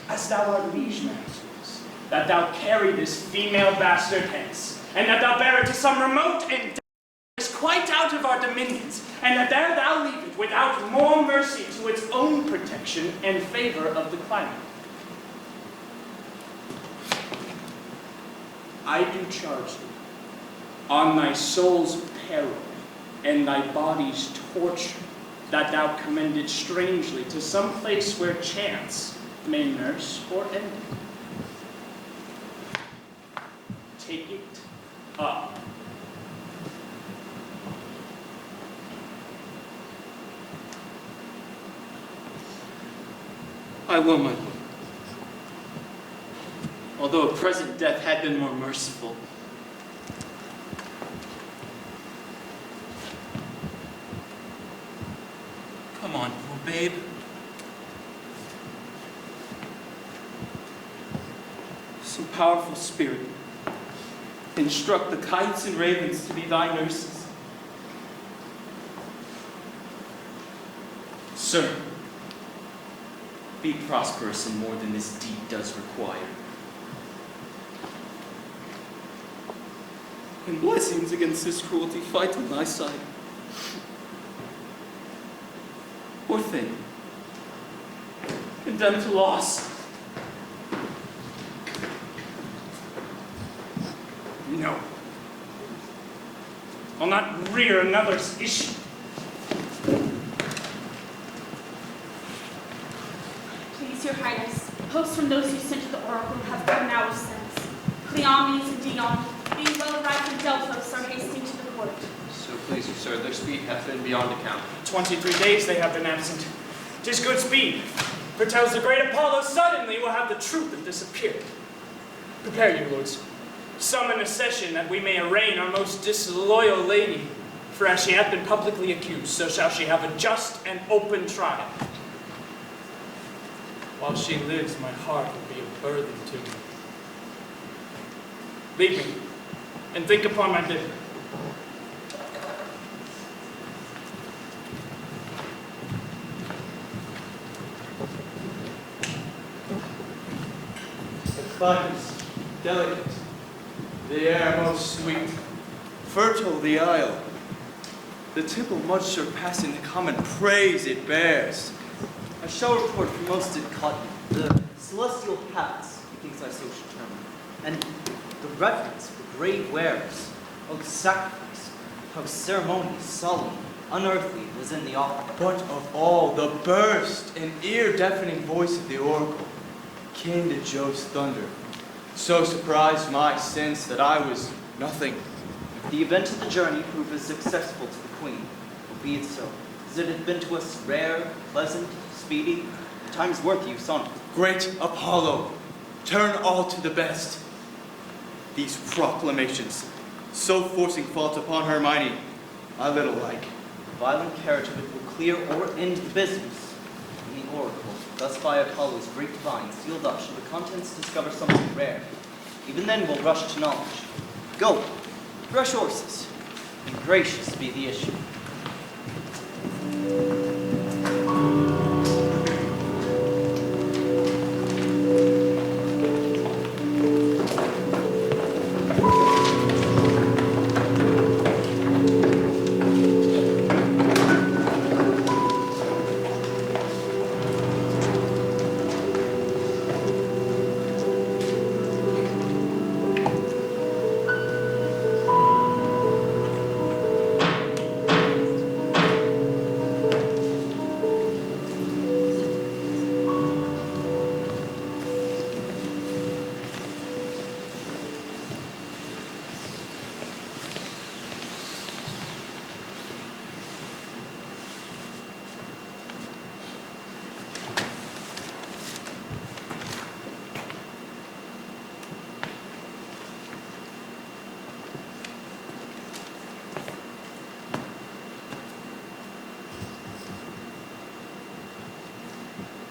as thou art liege man to us, that thou carry this female bastard hence, and that thou bear it to some remote and quite out of our dominions, and that there thou leave it without more mercy to its own protection and favor of the climate. I do charge thee, on thy soul's peril and thy body's torture, that thou commend it strangely to some place where chance may nurse or end it. Take it up. I will, my lord. Although a present death had been more merciful. Come on, poor babe. Some powerful spirit, instruct the kites and ravens to be thy nurses. Sir, be prosperous in more than this deed does require. And blessings against this cruelty fight on thy side. Poor thing, condemned to loss. No. I'll not rear another's issue. Please, your highness, posts from those who sent to the oracle have come now with sense. Cleomenes and Dion, being well arrived from Delphos, are hasting to the court. So please you, sir, their speed hath been beyond account. 23 days they have been absent. 'Tis good speed. Foretells the great Apollo suddenly will have the truth have disappeared. Prepare you, lords. Summon a session that we may arraign our most disloyal lady. For as she hath been publicly accused, so shall she have a just and open trial. While she lives, my heart will be a burden to me. Leave me, and think upon my bid. The climate delicate, the air most sweet, fertile the isle, the temple much surpassing the common praise it bears. I shall report for most did cotton, the celestial paths, methinks I so should term, and the reverence for grave wares, of sacrifice, how ceremonious, solemn, unearthly was in the offering. But of all, the burst and ear-deafening voice of the oracle, kin to Jove's thunder, so surprised my sense that I was nothing. If the event of the journey prove as successful to the queen, be it so, as it had been to us rare, pleasant, speedy, time's worth use on it. Great Apollo, turn all to the best. These proclamations, so forcing fault upon Hermione, I little like. The violent carriage of it will clear or end the business. In the oracle, thus by Apollo's great divine, sealed up, shall the contents discover something rare. Even then we'll rush to knowledge. Go, fresh horses, and gracious be the issue.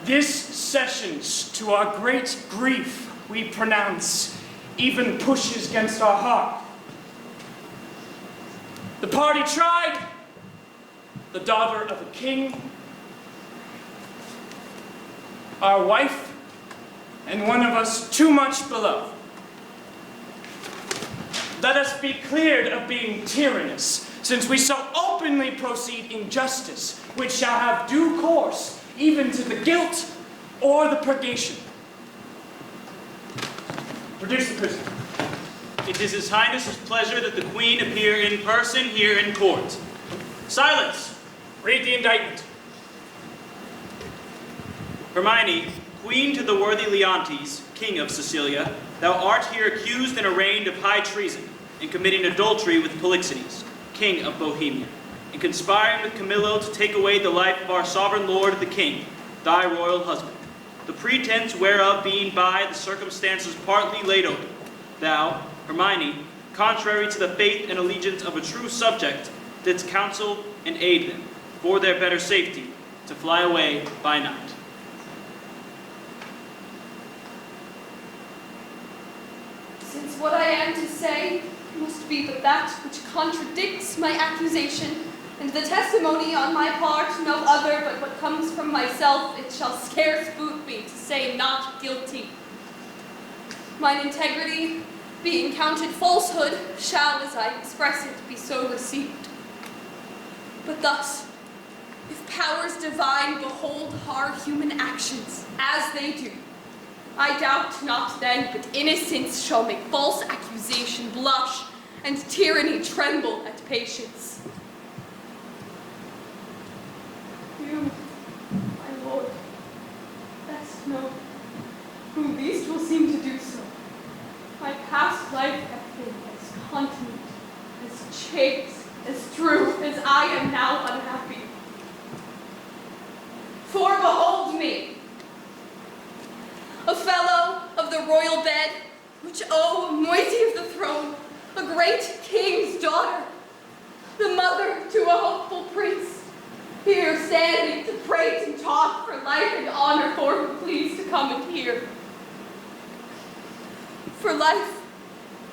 This sessions, to our great grief, we pronounce, even pushes against our heart. The party tried, the daughter of a king, our wife, and one of us too much beloved. Let us be cleared of being tyrannous, since we so openly proceed in justice, which shall have due course, even to the guilt or the purgation. Produce the prisoner. It is His Highness's pleasure that the Queen appear in person here in court. Silence! Read the indictment. Hermione, Queen to the worthy Leontes, King of Sicilia, thou art here accused and arraigned of high treason, in committing adultery with Polixenes, King of Bohemia, in conspiring with Camillo to take away the life of our sovereign lord the king, thy royal husband, the pretense whereof being by the circumstances partly laid open, thou, Hermione, contrary to the faith and allegiance of a true subject, didst counsel and aid them, for their better safety, to fly away by night. Since what I am to say must be but that which contradicts my accusation, and the testimony on my part no other but what comes from myself, it shall scarce boot me to say not guilty. Mine integrity, being counted falsehood, shall, as I express it, be so received. But thus, if powers divine behold our human actions as they do, I doubt not then but innocence shall make false accusation blush, and tyranny tremble at patience. You, my lord, best know, who least will seem to do so. My past life hath been as continent, as chaste, as true as I am now unhappy. For behold me, a fellow of the royal bed, which, oh, moiety of the throne, a great king's daughter, the mother to a hopeful prince, here standing to prate and talk for life and honor for who please to come and hear. For life,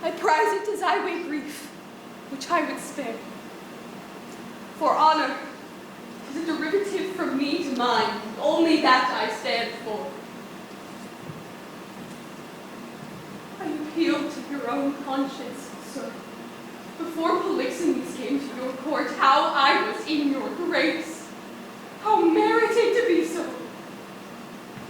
I prize it as I weigh grief, which I would spare. For honor is a derivative from me to mine, only that I stand for. I appeal to your own conscience, sir. Before Polixenes came to your court, how I was in your grace, how merited to be so.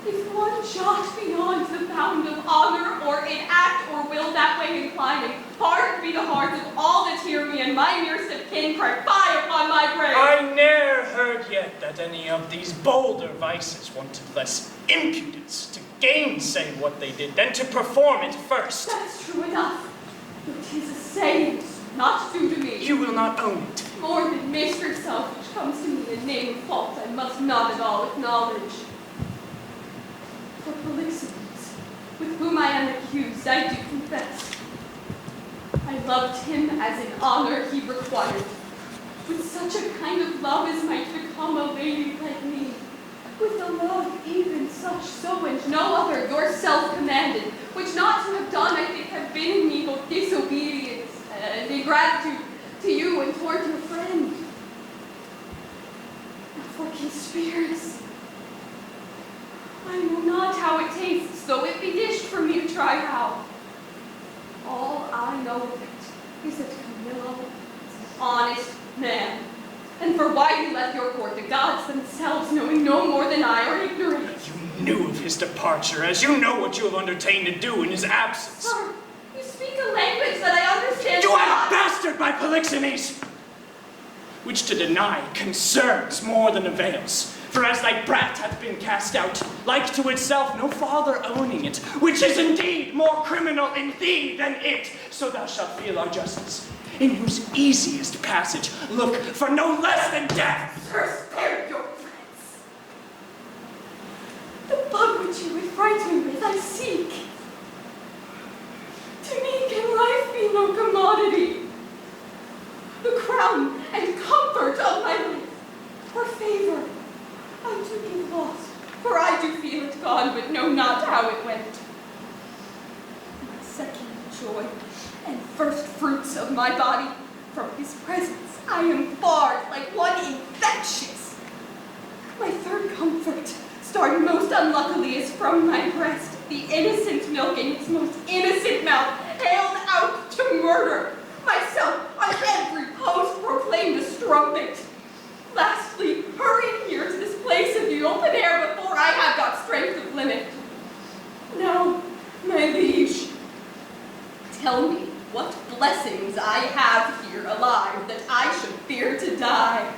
If one jot beyond the bound of honor, or in act or will that way inclining, hard be the hearts of all that hear me, and my nearest of kin cry fie upon my grave. I ne'er heard yet that any of these bolder vices wanted less impudence to gainsay what they did than to perform it first. That's true enough, but 'tis a saying not due to me. You will not own it. More than mistress self, which comes to me in name of fault, I must not at all acknowledge. For Polixenes, with whom I am accused, I do confess. I loved him as in honor he required, with such a kind of love as might become a lady like me, with a love even such so and no other yourself commanded, which not to have done I think have been in me both disobedience and ingratitude to you and toward your friend. And for conspiracy, I know not how it tastes, though it be dished for me to try how. All I know of it is that Camillo is an honest man, and for why he left your court, the gods themselves, knowing no more than I, are ignorant. You knew of his departure, as you know what you have undertaken to do in his absence. Sir, you speak a language that I understand You are not. a bastard by Polixenes, which to deny concerns more than avails. For as thy brat hath been cast out, like to itself, no father owning it, which is indeed more criminal in thee than it, so thou shalt feel our justice, in whose easiest passage look for no less than death. Sir, spare your threats. The bug which you would fright me with, I seek. To me can life be no commodity. The crown and comfort of my life, or favor, I do give lost, for I do feel it gone, but know not how it went. My second joy and first fruits of my body, from his presence I am barred like one infectious. My third comfort, starting most unluckily, is from my breast, the innocent milk in its most innocent mouth, haled out to murder, myself on every post proclaimed a strumpet. Lastly, hurried here to this place of the open air before I have got strength of limit. Now, my liege, tell me what blessings I have here alive that I should fear to die.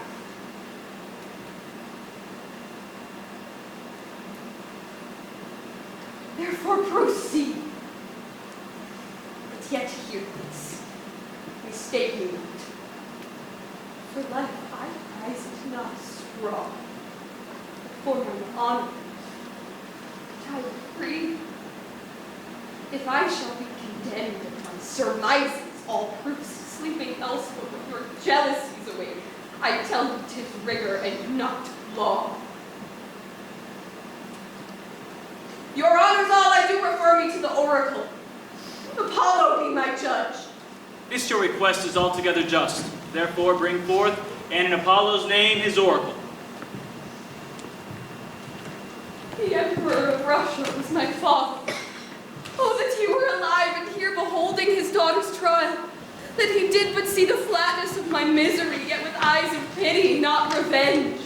Therefore proceed. But yet hear this. Mistake me not. For life I prize it not strong, but for mine honor, that I will free. If I shall be condemned upon surmises, all proofs sleeping elsewhere with your jealousies awake, I tell you 'tis rigor and not law. Your honors all, I do refer me to the oracle. Apollo be my judge. This your request is altogether just. Therefore bring forth, and in Apollo's name, his oracle. The Emperor of Russia was my father. Oh, that he were alive and here beholding his daughter's trial, that he did but see the flatness of my misery, yet with eyes of pity, not revenge.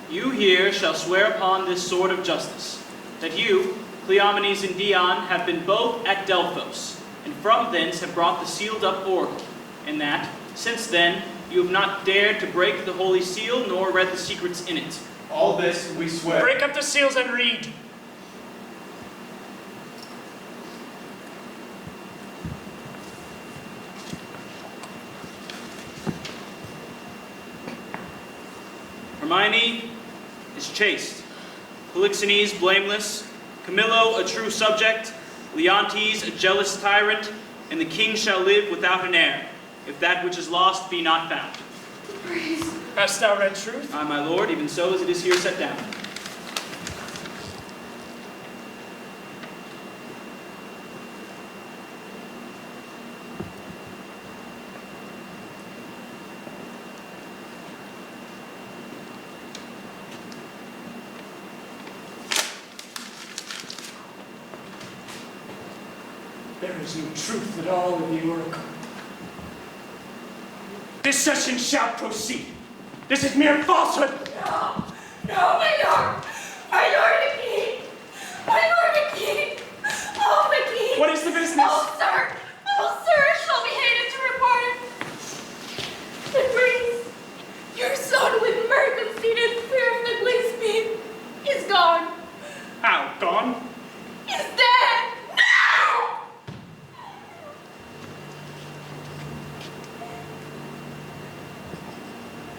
You here shall swear upon this sword of justice, that you, Cleomenes and Dion, have been both at Delphos, and from thence have brought the sealed-up oracle, and that, since then, you have not dared to break the holy seal, nor read the secrets in it. All this we swear. Break up the seals and read. Hermione is chaste, Polixenes blameless, Camillo a true subject, Leontes a jealous tyrant, and the king shall live without an heir, if that which is lost be not found. Praise. Hast thou read truth? Aye, my lord, even so as it is here set down. There is no truth at all in the oracle. This session shall proceed. This is mere falsehood. No, my lord! My lord the king! My lord the king! Oh, the king! What is the business? Oh, sir, it shall be hated to report. The prince, your son with mirth conceited fear of the police beam, is gone. How, gone? Is dead! No!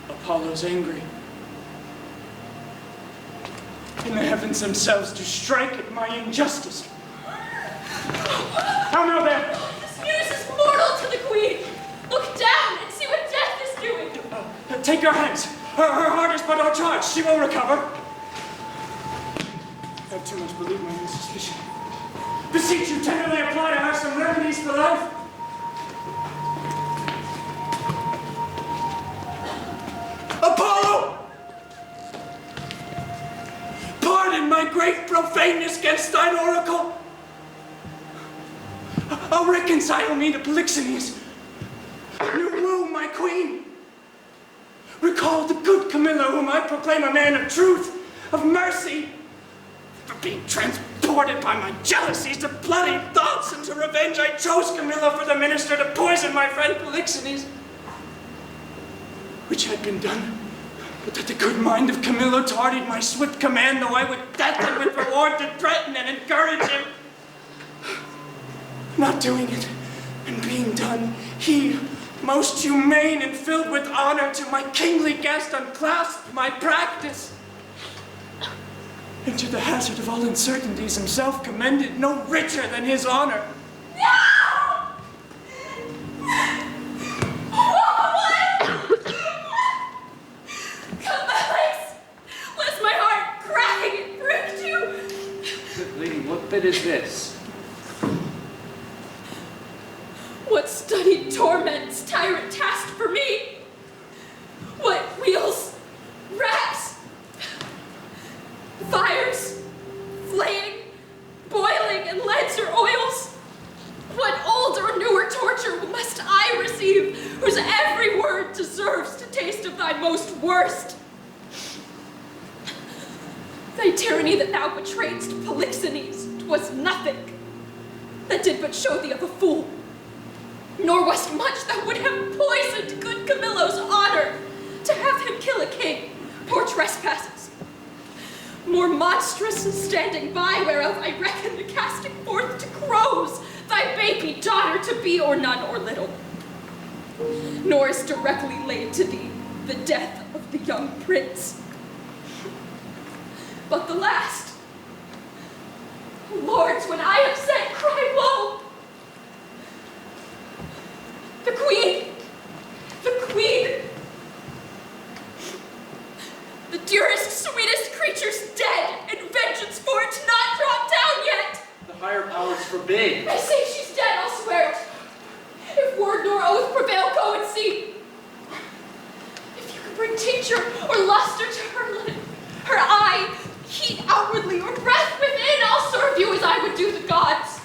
Apollo's angry. And the heavens themselves do strike at my injustice. How now then? This news is mortal to the queen. Look down and see what death is doing. Take your hands. Her heart is but our charge. She will recover. I have too much believed my own suspicion. Beseech you, tenderly apply to her some remedies for life. Apollo! Pardon my great profaneness against thine oracle. Oh, reconcile me to Polixenes. You woo my queen. Recall the good Camillo, whom I proclaim a man of truth, of mercy, for being transported by my jealousies to bloody thoughts and to revenge. I chose Camillo for the minister to poison my friend Polixenes, which had been done, but that the good mind of Camillo tardied my swift command, though I with death and with reward did threaten and encourage him. Not doing it, and being done, he, most humane and filled with honor to my kingly guest, unclasped my practice. And to the hazard of all uncertainties himself commended no richer than his honor. No! Camillus! Lest my heart cracking and pricked you! Lady, what bit is this? What studied torments tyrant tasked for me? What wheels, racks, fires, flaying, boiling, and leads or oils? What old or newer torture must I receive, whose every word deserves to taste of thy most worst? Thy tyranny that thou betrayedst Polixenes, 'twas nothing, that did but show thee of a fool. Nor wast much that would have poisoned good Camillo's honor, to have him kill a king, poor trespasses. More monstrous is standing by, whereof I reckon the casting forth to crows thy baby daughter to be or none or little. Nor is directly laid to thee the death of the young prince, but the last. Lords, when I have said, cry woe. eat outwardly or breath within, I'll serve you as I would do the gods.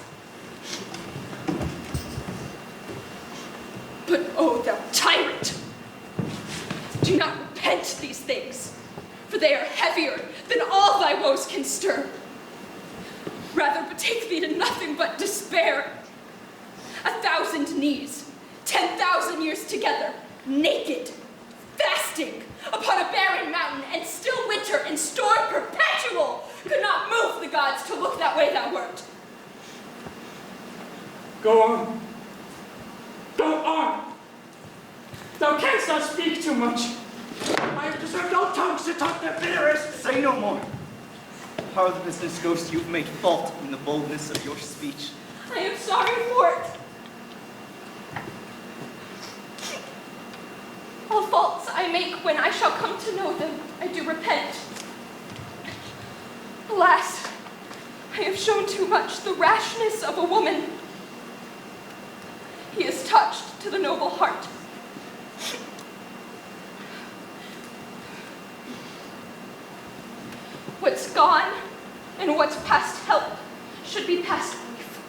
But oh, thou tyrant, do not repent these things, for they are heavier than all thy woes can stir. Rather betake thee to nothing but despair. 1,000 knees, 10,000 years together, naked, fasting, upon a barren mountain, and still winter and storm perpetual could not move the gods to look that way thou wert. Go on. Go on. Thou canst not speak too much. I have deserved no tongues to talk their bitterest. Say no more. How the business goes, you've made fault in the boldness of your speech. I am sorry for it. All faults I make when I shall come to know them, I do repent. Alas, I have shown too much the rashness of a woman. He is touched to the noble heart. What's gone and what's past help should be past grief.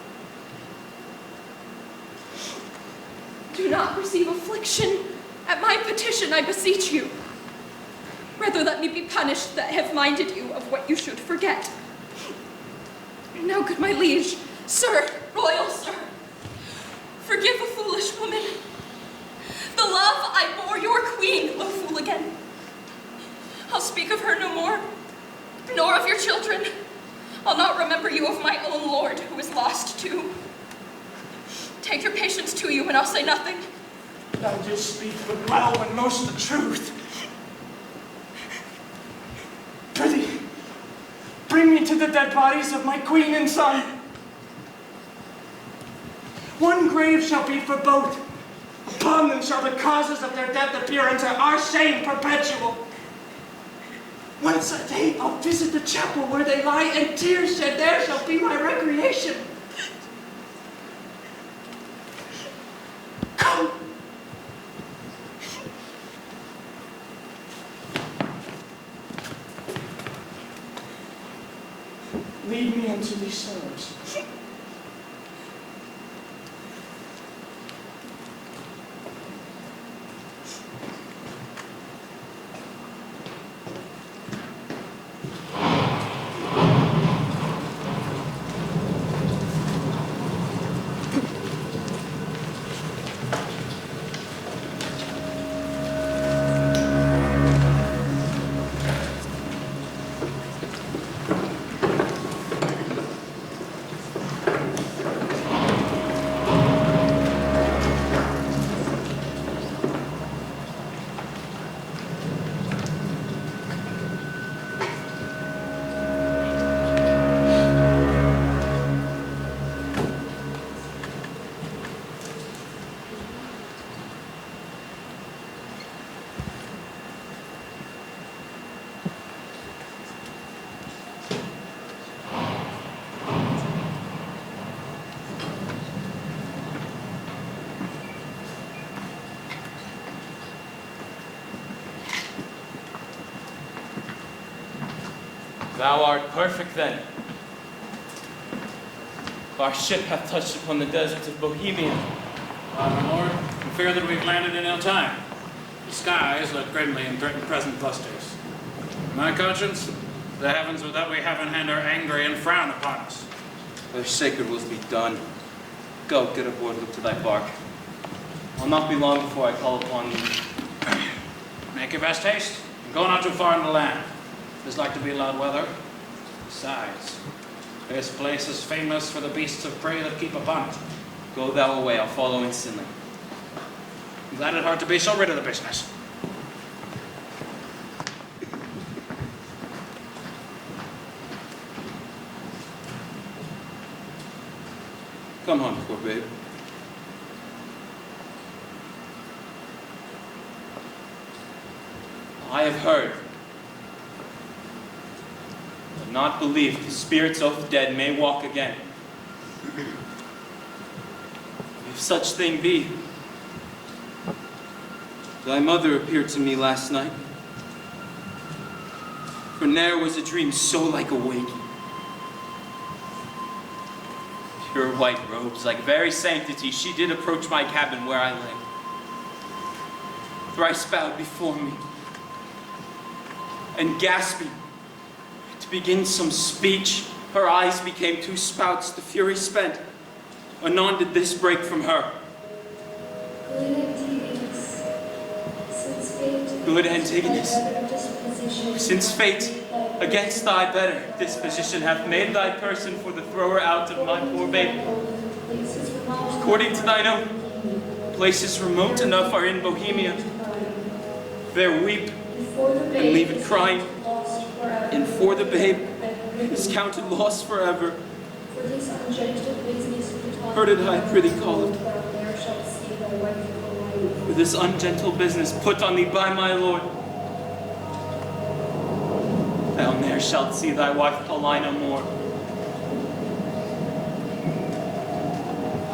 Do not receive affliction at my petition, I beseech you. Rather let me be punished that have minded you of what you should forget. Now, good my liege, sir, royal sir, forgive a foolish woman. The love I bore your queen, O fool again. I'll speak of her no more, nor of your children. I'll not remember you of my own lord, who is lost too. Take your patience to you, and I'll say nothing. Thou didst speak but well and most the truth. Prithee, bring me to the dead bodies of my queen and son. One grave shall be for both. Upon them shall the causes of their death appear unto our shame perpetual. Once a day I'll visit the chapel where they lie, and tears shed there shall be my recreation. Come. Lead me into these sorrows. Thou art perfect then. Our ship hath touched upon the deserts of Bohemia. My lord, we fear that we've landed in ill time. The skies look grimly and threaten present clusters. My conscience, the heavens with that we have in hand are angry and frown upon us. Their sacred wills be done. Go, get aboard, look to thy bark. I'll not be long before I call upon you. Make your best haste, and go not too far into land. There's like to be loud weather. Besides, this place is famous for the beasts of prey that keep upon it. Go thou away, I'll follow instantly. I'm glad at heart to be so rid of the business. Come on, poor babe. I have heard, but not believed, the spirits of the dead may walk again. If such thing be, thy mother appeared to me last night. For ne'er was a dream so like a waking. Pure white robes, like very sanctity, she did approach my cabin where I lay. Thrice bowed before me, and gasping to begin some speech, her eyes became two spouts, the fury spent. Anon did this break from her. Good Antigonus, since fate against thy better disposition hath made thy person for the thrower out of my poor babe, according to thine own, places remote enough are in Bohemia. There weep and leave it crying, and for the babe is counted lost forever. Heard it, I prithee call it. For this ungentle business put on thee by my lord, thou ne'er shalt see thy wife Paulina more.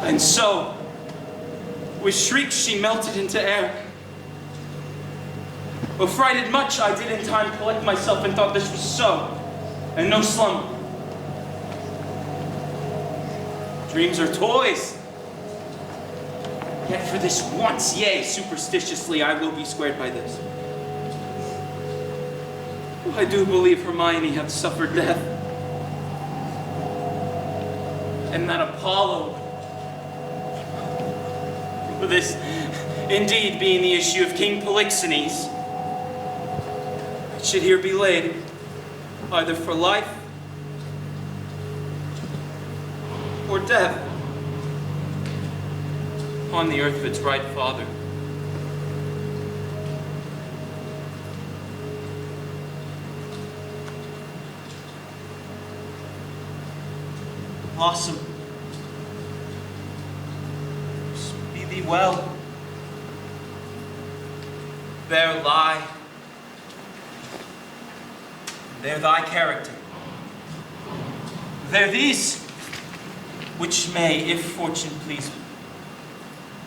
And so, with shrieks she melted into air. Affrighted much, I did in time collect myself and thought this was so, and no slumber. Dreams are toys. Yet for this once, yea, superstitiously, I will be squared by this. I do believe Hermione hath suffered death, and that Apollo, for this indeed being the issue of King Polixenes, should here be laid, either for life or death, upon the earth of its right father. Blossom, speed thee well. There lie, there thy character. There these, which may, if fortune please,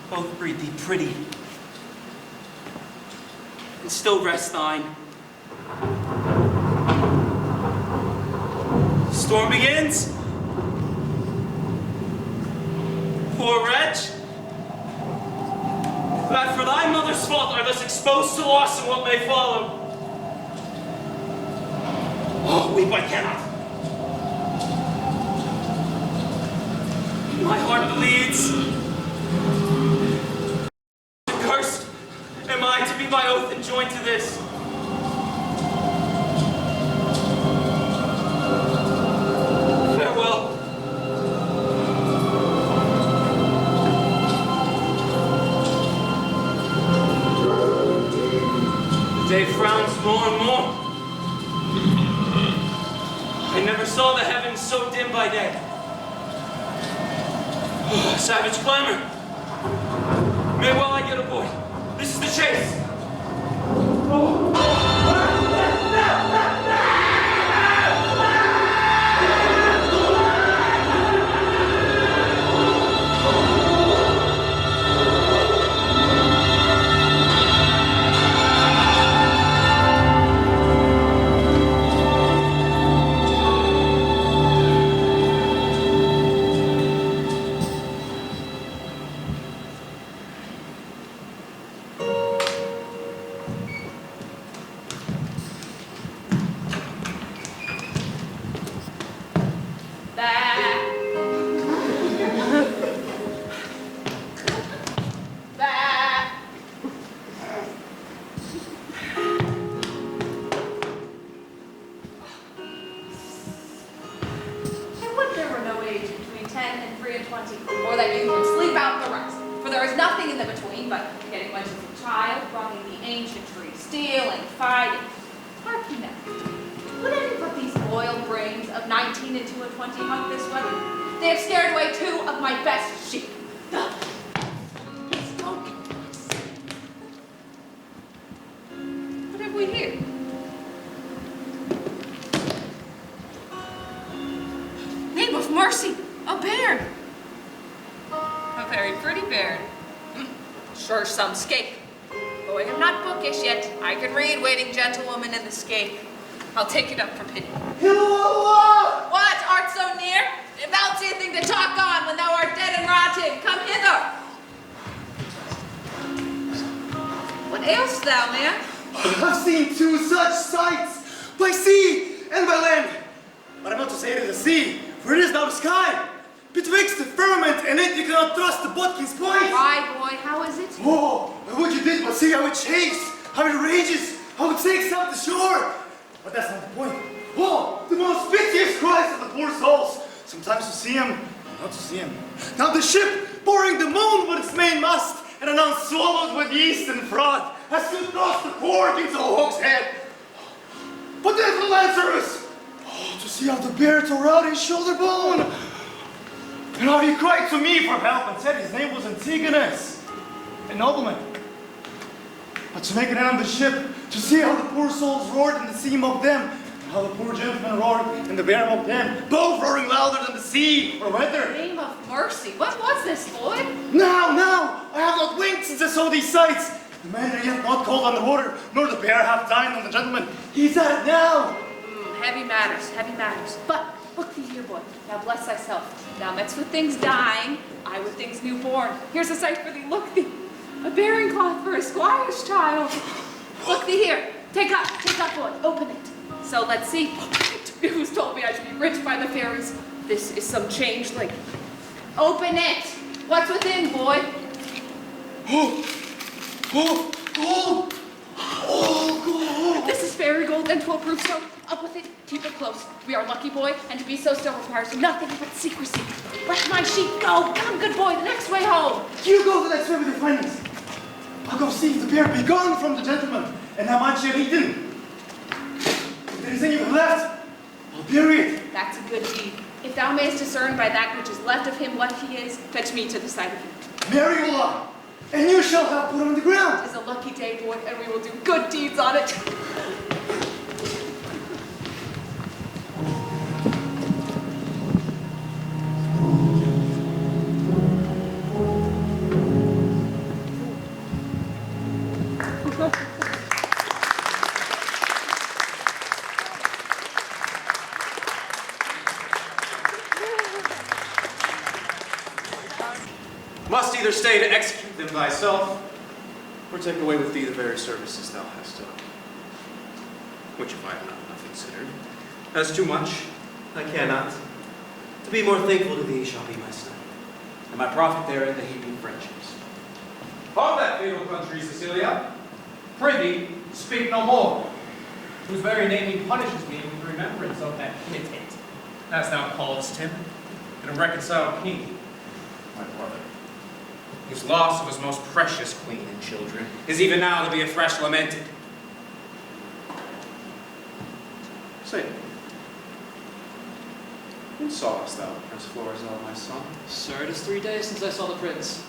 both breed thee pretty, and still rest thine. Storm begins. Poor wretch, that for thy mother's fault are thus exposed to loss and what may follow. Oh, weep I cannot. My heart bleeds. Cursed am I to be by oath enjoined to this. Farewell. The day frowns more and more. I never saw the heavens so dim by day. Savage clamor. May well I get aboard. This is the chase. I'll take it up for pity. Hello! What, art so near? If thou see a thing to talk on when thou art dead and rotting, come hither. What ailst thou, man? I've seen two such sights, by sea and by land. But I'm not to say it is the sea, for it is now the sky. Betwixt the firmament and it you cannot trust the bodkin's point. Why, boy, how is it? Oh, what you did but see how it shakes, how it rages, how it takes up the shore. But that's not the point. Oh, the most piteous cries of the poor souls. Sometimes to see him, not to see him. Now the ship, boring the moon with its main mast, and anon swallowed with yeast and fraud, has stood across the port into a hawk's head. But there's the land service. Oh, to see how the bear tore out his shoulder bone. And how he cried to me for help and said his name was Antigonus, a nobleman. But to make an end of the ship, to see how the poor souls roared and the sea mocked them, and how the poor gentlemen roared and the bear mocked them, both roaring louder than the sea or weather. Name of mercy, what was this, boy? Now, I have not winked since I saw these sights. The men are yet not cold on the water, nor the bear hath dined on the gentleman. He's at it now. Heavy matters, heavy matters. But look thee here, boy. Now bless thyself. Thou medst with things dying, I with things newborn. Here's a sight for thee. Look thee. A bearing cloth for a squire's child. Look thee here. Take up, boy. Open it. So let's see. Who's told me I should be rich by the fairies? This is some changeling. Open it. What's within, boy? Oh, gold! Oh, gold! This is fairy gold and 12 proof, so up with it, keep it close. We are lucky, boy, and to be so still requires nothing but secrecy. Let my sheep go. Come, good boy, the next way home. You go the next way with your friends. I'll go see if the bear be gone from the gentleman, and how much you have eaten. If there is any left, I'll bury it. That's a good deed. If thou mayest discern by that which is left of him what he is, fetch me to the sight of him. Mary will lie, and you shall have put him on the ground. It is a lucky day, boy, and we will do good deeds on it. Must either stay to execute them thyself, or take away with thee the very services thou hast done. Which if I have not enough considered, as too much, I cannot. To be more thankful to thee shall be my study, and my profit therein the heaping friendships. Of that fatal country, Cecilia, prithee, speak no more, whose very naming punishes me with remembrance of that penitent, as thou callest him, and a reconciled king, my brother, whose loss of his most precious queen and children is even now to be afresh lamented. Say, when sawest thou Prince Florizel, my son? Sir, it is 3 days since I saw the prince.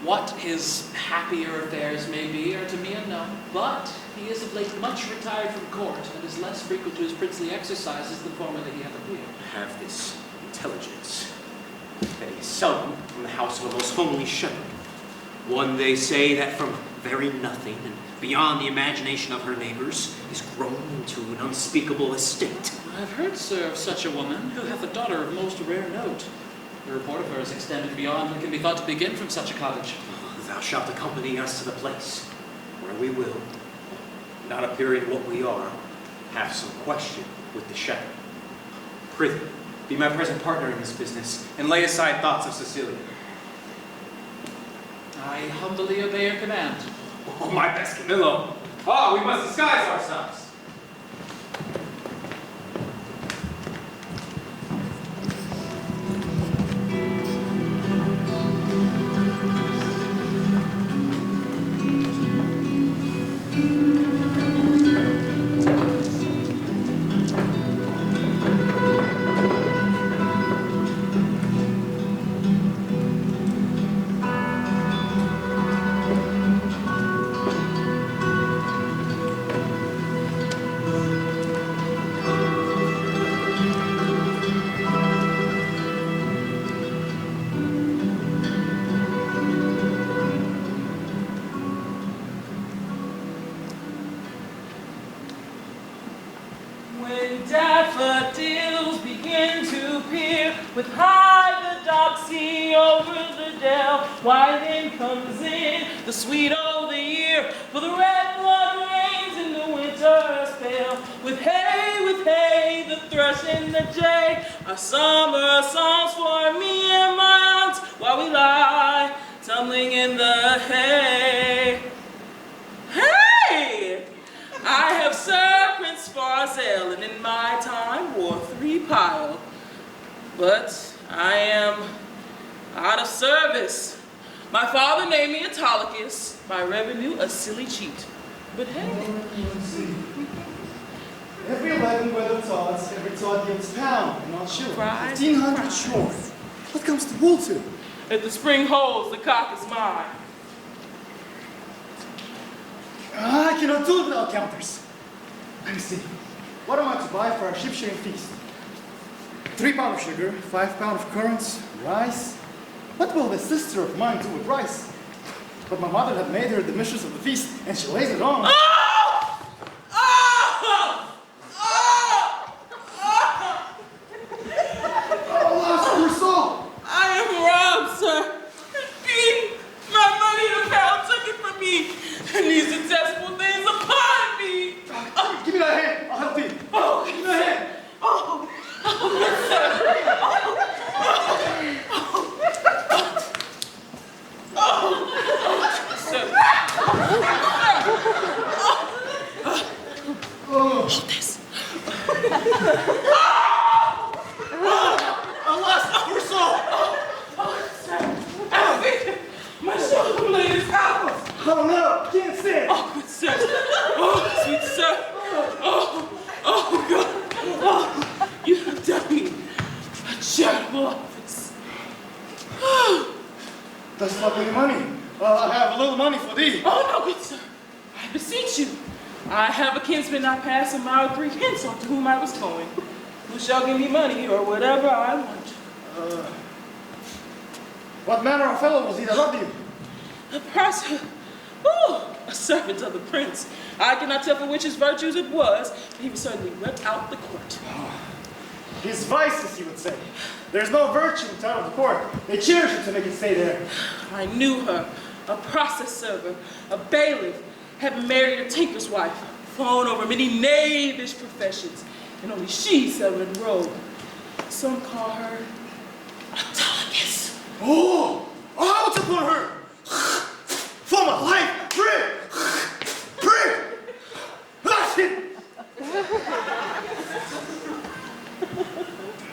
What his happier affairs may be are to me unknown, but he is of late much retired from court, and is less frequent to his princely exercises than formerly he hath appeared. I have this intelligence, that he is seldom from the house of a most homely shepherd. One, they say, that from very nothing, and beyond the imagination of her neighbors, is grown into an unspeakable estate. I have heard, sir, of such a woman, who hath a daughter of most rare note. The report of her is extended beyond what can be thought to begin from such a cottage. Thou shalt accompany us to the place, where we will, not appearing what we are, have some question with the shepherd. Prithee, be my present partner in this business, and lay aside thoughts of Cecilia. I humbly obey your command. Oh, my best Camillo. Ah, we must disguise ourselves. With high the dark sea over the dell, why then comes in the sweet old year, for the red blood reigns in the winter's pale. With hay, the thrush and the jay are summer songs for me and my aunts, while we lie tumbling in the hay. Hey! I have served Prince Farzel, and in my time wore 3 pile. But I am out of service. My father named me Autolycus, my revenue a silly cheat. But hey. Let's see. Every 11 weather tods, every tod yields pound, I'm not sure. 1,500 short. What comes to wool to? If the spring holds, the cock is mine. I cannot do it without counters. Let me see. What am I to buy for our ship-sharing feast? 3 pounds of sugar, 5 pounds of currants, rice. What will this sister of mine do with rice? But my mother had made her the mistress of the feast, and she lays it on. Oh! Oh! Oh! Oh! Alas, poor soul! I am robbed, sir. Being my money in a pound taken from me, and these detestable things upon me. Give me that hand. I'll help you. Oh, give me that hand. Oh, oh, sir. Hold this. Alas, poor soul! Alvin, my shoulder blade is out. Oh no, can't stand. Oh, good sir. Oh, sweet sir. Oh, God. Oh, you have done me a charitable office. Doesn't have any money. I have a little money for thee. Oh, no, good sir. I beseech you. I have a kinsman I pass a mile 3 hence on to whom I was going, who shall give me money or whatever I want. What manner of fellow was he that loved you? A servant of the prince. I cannot tell for which his virtues it was, but he was certainly went out the court. His vices, you would say. There's no virtue in town of the court. They cherish it to make it stay there. I knew her, a process server, a bailiff, had married a tinker's wife, flown over many knavish professions, and only she settled in robe. Some call her Autolycus. Oh, I want to put her for my life. Pray. That's it.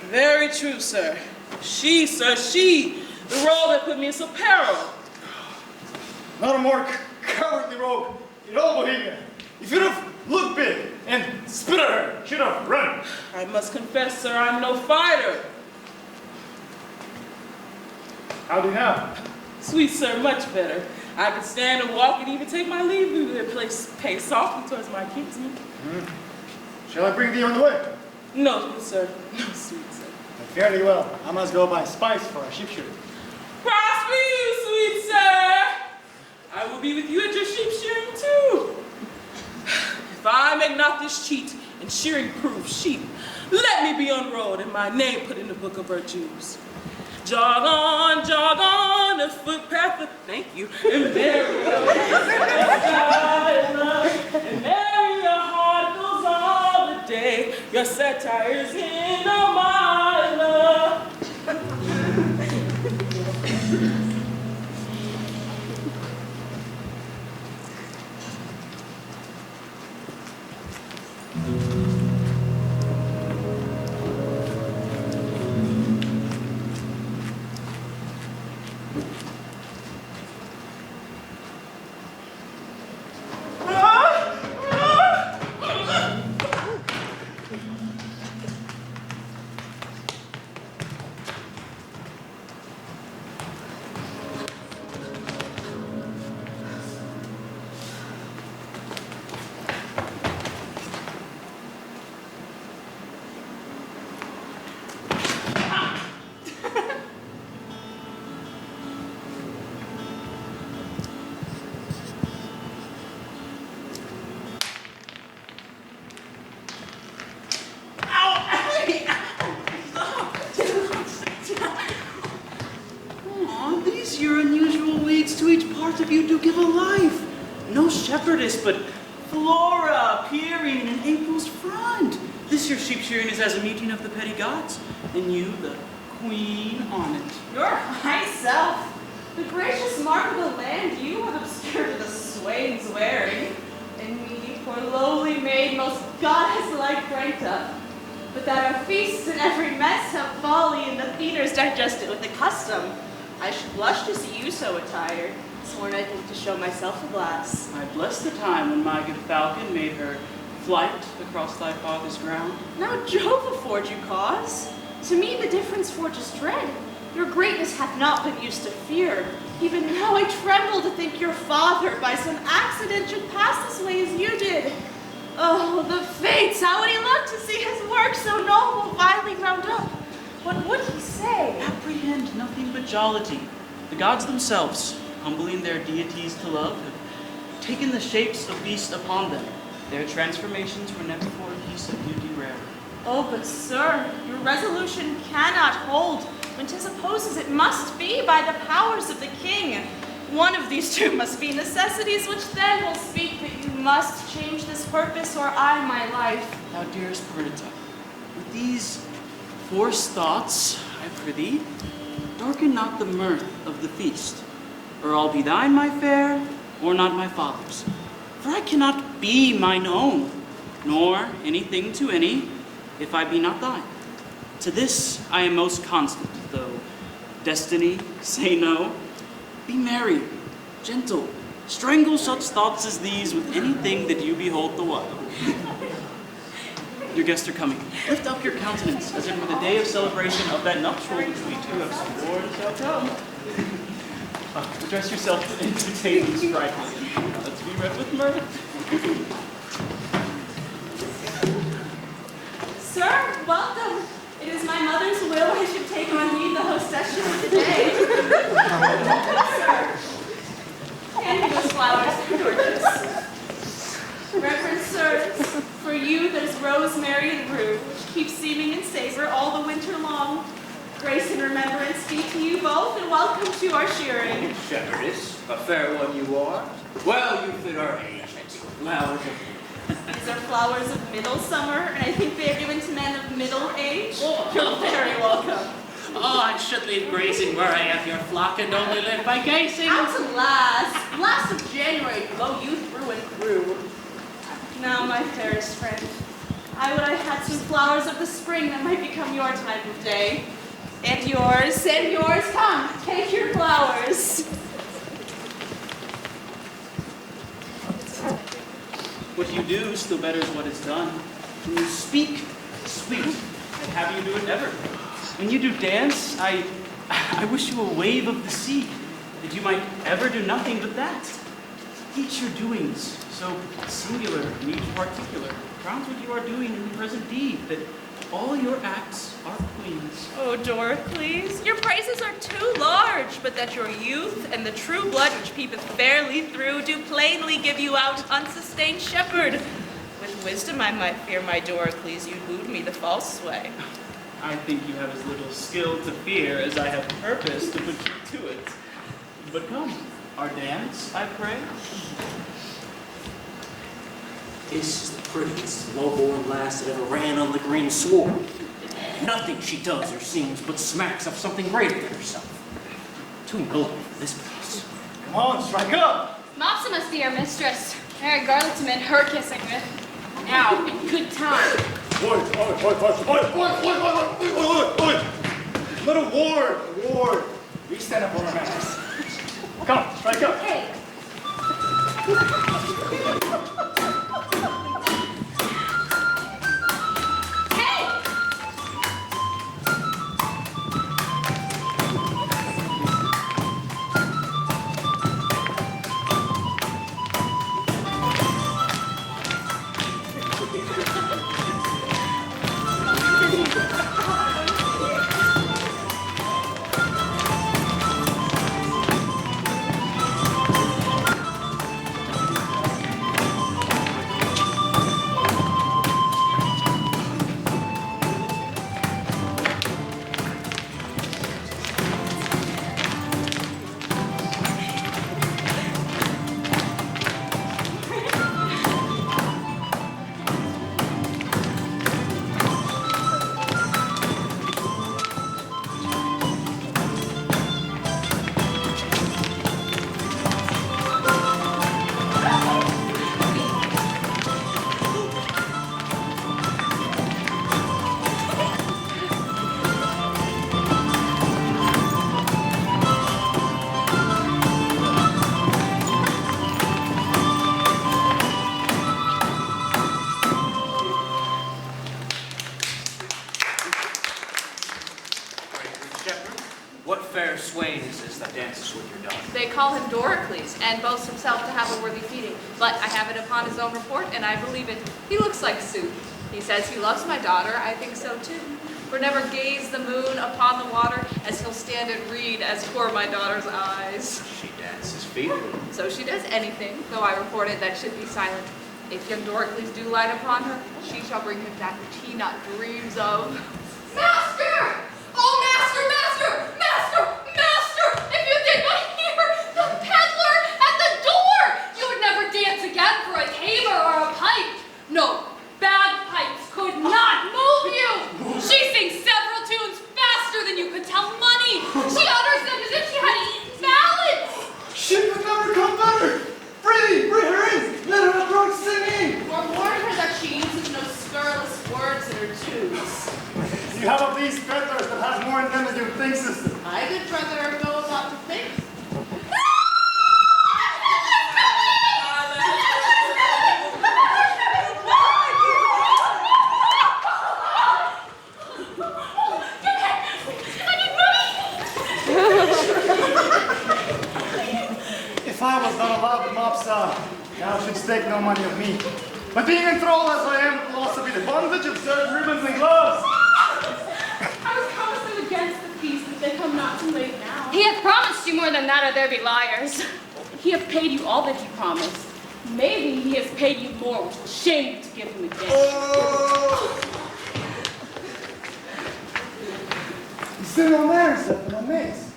Very true, sir. She, the robe that put me in so peril. Not a more cowardly rogue in all Bohemia. If you'd have looked big and spit at her, she'd have run. I must confess, sir, I'm no fighter. How do you now? Sweet sir, much better. I could stand and walk and even take my leave if their place pay softly towards my kinsman. Shall I bring thee on the way? No, good sir. No, sweet sir. Fairly well. I must go buy spice for our sheep shearing. Prosper you, sweet sir! I will be with you at your sheep shearing too. If I make not this cheat and shearing prove sheep, let me be unrolled and my name put in the book of virtues. Jog on, a footpath of thank you, and there your heart goes all the day. Your satire's in a mile. part of you do give a life. No shepherdess, but Flora peering in April's front. This your sheep shearing is as a meeting of the petty gods, and you the queen on it. Your high self, the gracious mark of the land you have obscured the swain's wearing, and me, poor lowly maid, most goddess-like ranked up. But that our feasts and every mess have folly, and the feeders digest it with the custom. I should blush to see you so attired, sworn I think to show myself a glass. I bless the time when my good falcon made her flight across thy father's ground. Now Jove afford you cause. To me the difference forges dread. Your greatness hath not been used to fear. Even now I tremble to think your father by some accident should pass this way as you did. Oh, the fates, how would he look to see his work so noble vilely ground up? What would he say? Apprehend nothing but jollity. The gods themselves, humbling their deities to love, have taken the shapes of beasts upon them. Their transformations were never for a piece of beauty rare. Oh, but sir, your resolution cannot hold, when 'tis opposed as it must be by the powers of the king. One of these two must be necessities, which then will speak that you must change this purpose, or I my life. Thou dearest Perdita, with these forced thoughts, I prithee, darken not the mirth of the feast, or all be thine, my fair, or not my father's. For I cannot be mine own, nor anything to any, if I be not thine. To this I am most constant, though destiny say no. Be merry, gentle, strangle such thoughts as these with anything that you behold the while. Your guests are coming. Lift up your countenance, as if for the day of celebration of that nuptial which we two have sworn shall come. Address yourself to entertain these sprightly. Let's be read with mirth. Sir, welcome. It is my mother's will I should take on me the hostesship of the day. Sir, hand me those flowers and torches. Reverend sirs, for you there's rosemary and rue, which keep seeming and savor all the winter long. Grace and remembrance be to you both, and welcome to our shearing. Shepherdess, a fair one you are. Well, you fit our age. Flowers of These are flowers of middle summer, and I think they are given to men of middle age. You're very welcome. Oh, I should leave grazing where I have your flock and only live by gazing. Out to last of January, blow you through and through. Now, my fairest friend, I would I had some flowers of the spring that might become your time of day. And yours, come, take your flowers. What you do still betters what is done. When you speak, sweet, and have you do it ever. When you do dance, I wish you a wave of the sea, that you might ever do nothing but that. Each your doings, so singular and each particular, crowns what you are doing in the present deed, that all your acts are queens. Oh, Doricles, your praises are too large, but that your youth and the true blood which peepeth fairly through do plainly give you out unsustained shepherd. With wisdom I might fear, my Doricles, you wooed me the false way. I think you have as little skill to fear as I have purpose to put you to it. But come, our dance, I pray. This is the prettiest, low-born lass that ever ran on the green sward. Nothing she does or sings but smacks of something greater than herself. Too noble for this place. Come on, strike up! Mopsa must be our mistress. Mary Garlic to mend her kissing with. Now, in good time. Oi! Let a ward! We stand up on our manners. Come, strike up! Hey. fair swain is this that dances with your daughter? They call him Doricles, and boasts himself to have a worthy feeding. But I have it upon his own report, and I believe it. He looks like soup. He says he loves my daughter. I think so too. For never gaze the moon upon the water, as he'll stand and read as for my daughter's eyes. She dances feebly. So she does anything, though I reported that should be silent. If young Doricles do light upon her, she shall bring him that which he not dreams of. Master! Oh, master, master, master, master! If you did but hear the peddler at the door, you would never dance again for a tabor or a pipe. No, bagpipes could not move you. She sings several tunes faster than you could tell money. She utters them as if she had eaten ballads. She could never come better. Pretty, bring her in. Let her approach singing. Or warn her that she uses no scurrilous words in her tunes. You have of these peddlers that has more in them than you think, sister. I would rather go about to think. If I was not allowed to mobster, thou shouldst take no money of me. But being enthralled as I am, it will also be the bondage of serge ribbons and gloves. I was promised them against the feast, but they come not too late now. He hath promised you more than that, or there be liars. He hath paid you all that he promised. Maybe he has paid you more, which will shame you to give him again. Still on theirs, left on maids.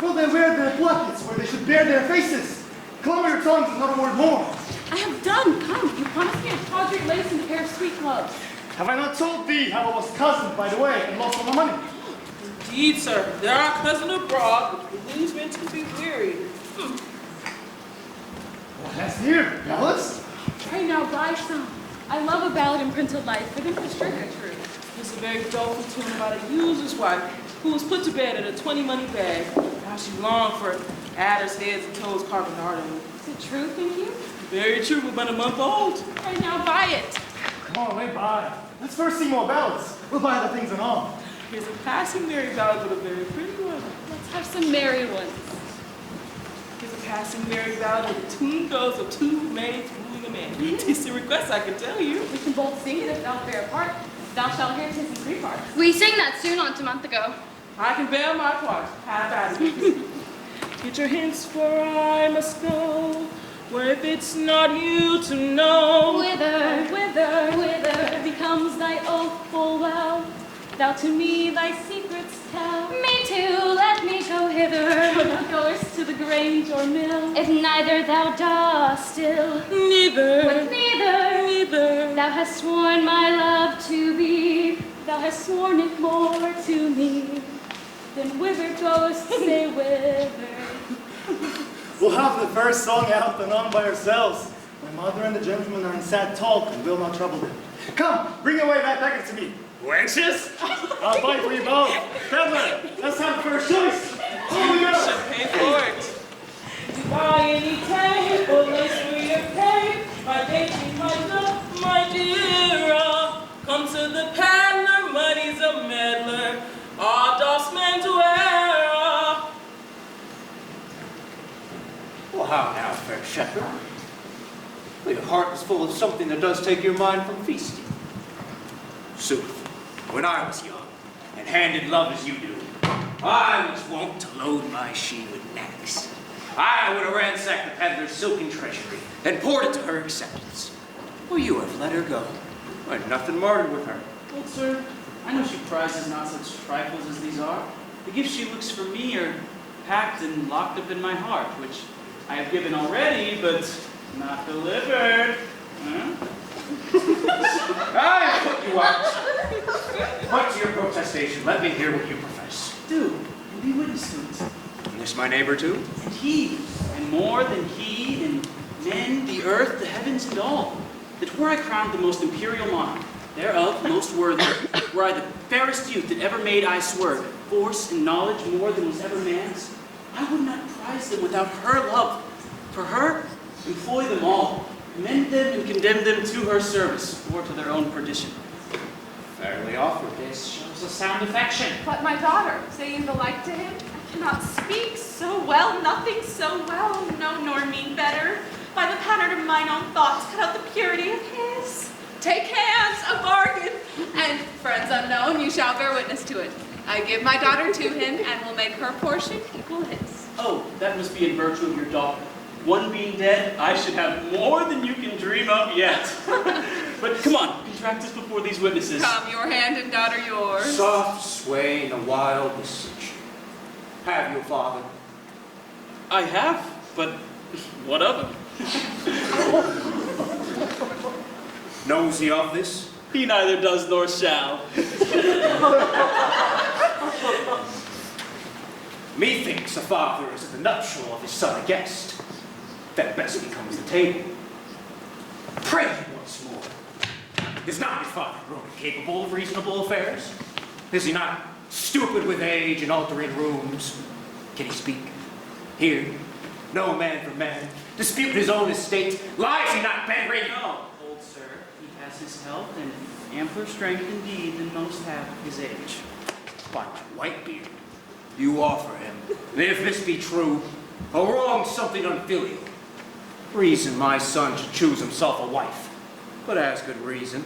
Will they wear their plackets where they should bear their faces? Close your tongues and not a word more. I have done. Come, you promised me a tawdry lace and a pair of sweet gloves. Have I not told thee how I was cozened by the way and lost all my money? Indeed, sir. There are cousin abroad, but believes men to be weary. What hast here? Ballads? Pray now, buy some. I love a ballad in printed life, for them for strict true. It's a very doleful tune about a user's wife who was put to bed in a 20-money bag. How she longed for adders, heads, and toes carved in art. Is it true, think you? Very true, we're but a month old. Pray now, buy it. Come on, lay by. Let's first see more ballads. We'll buy the things and all. Here's a passing merry ballad, but a very pretty one. Let's have some merry ones. Here's a passing merry ballad where the tune goes of two maids wooing a man. Tasty request, I can tell you. We can both sing it if thou bear a part. Thou shalt hear 'tis in 3 parts. We sang that tune on't a month ago. I can bear my part. Have at it. Get your hints, for I must go. Where if it's not you to know. Whither, whither, whither becomes thy oath full well. Thou to me thy secrets tell. Me too, let me go hither. Thou goest to the grange or mill. If neither thou dost still. Neither. But neither. Thou hast sworn my love to thee. Thou hast sworn it more to me. Then whither goest, say whither. We'll have the first song out and on by ourselves. My mother and the gentleman are in sad talk and will not trouble them. Come, bring away that packet to me. Wenches? I'll buy for you both. Peddler, let's have the first choice. Here we go. Should pay for it. To buy any table, lace for your pay. My dainty, my love, my dear. Come to the peddler, money's a meddler. All dost men to wear. Well, how now, fair shepherd? Well, your heart is full of something that does take your mind from feasting. Sooth, when I was young, and handed love as you do, I was wont to load my she with necks. I would have ransacked the peddler's silken treasury and poured it to her acceptance. Well, you have let her go. I had nothing martyred with her. Well, sir, I know she prizes not such trifles as these are. The gifts she looks for me are packed and locked up in my heart, which I have given already, but not delivered. Huh? I put you out. What to your protestation? Let me hear what you profess. Do, and be witness to it. And this my neighbor too? And he, and more than he, and men, the earth, the heavens, and all, that were I crowned the most imperial monarch, thereof most worthy, were I the fairest youth that ever made I swerve, force and knowledge more than was ever man's, I would not prize them without her love. For her, employ them all, commend them and condemn them to her service, or to their own perdition. Fairly offered. This shows a sound affection. But my daughter, say you the like to him? I Cannot speak so well, nothing so well, know nor mean better. By the pattern of mine own thoughts, cut out the purity of his. Take hands, a bargain. And friends unknown, you shall bear witness to it. I give my daughter to him and will make her portion equal his. Oh, that must be in virtue of your daughter. One being dead, I should have more than you can dream of yet. But come on, contract us before these witnesses. Come, your hand and daughter yours. Soft sway in a wild beseech. Have you, father? I have, but what of him? Knows he of this? He neither does nor shall. Methinks a father is at the nuptial of his son a guest, that best becomes the table. Pray you once more. Is not your father grown incapable of reasonable affairs? Is he not stupid with age and altering rooms? Can he speak? Hear? No man for man. Dispute his own estate. Lies he not bedridden? No, old sir, he has his health and ampler strength indeed than most have of his age. By my white beard, you offer him, if this be true, a wrong something unfilial. Reason my son should choose himself a wife, but as good reason,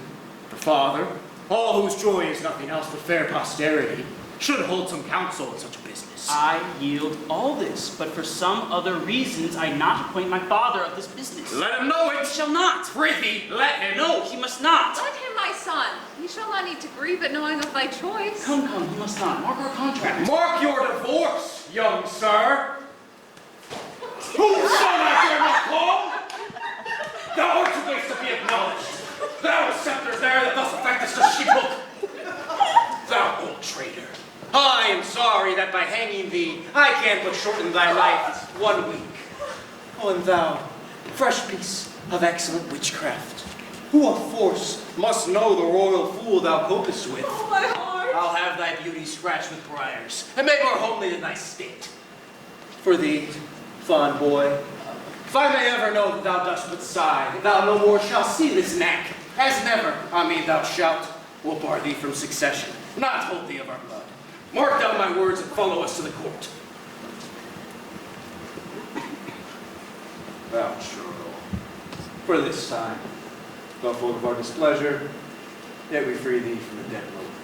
the father, all whose joy is nothing else but fair posterity, should hold some counsel in such a business. I yield all this, but for some other reasons I not acquaint my father of this business. Let him know it! He shall not! Prithee, let him! No, he must not! Let him, my son. He shall not need to grieve at knowing of thy choice. Come, come, he must not. Mark our contract. Mark your divorce, young sir! Whose son I dare not call? Thou art too base to be acknowledged. Thou scepter there that thus affectest a sheephook. Thou old traitor, I am sorry that by hanging thee, I can but shorten thy life 1 week. Oh, and thou, fresh piece of excellent witchcraft, who of force must know the royal fool thou copest with. Oh, my heart! I'll have thy beauty scratched with briars, and made more homely than thy state. For thee, fond boy, if I may ever know that thou dost but sigh, thou no more shalt see this neck, as never, thou shalt, will bar thee from succession, not hold thee of our blood. Mark down my words and follow us to the court. Thou churl, for this time, though full of our displeasure, yet we free thee from the dead moment.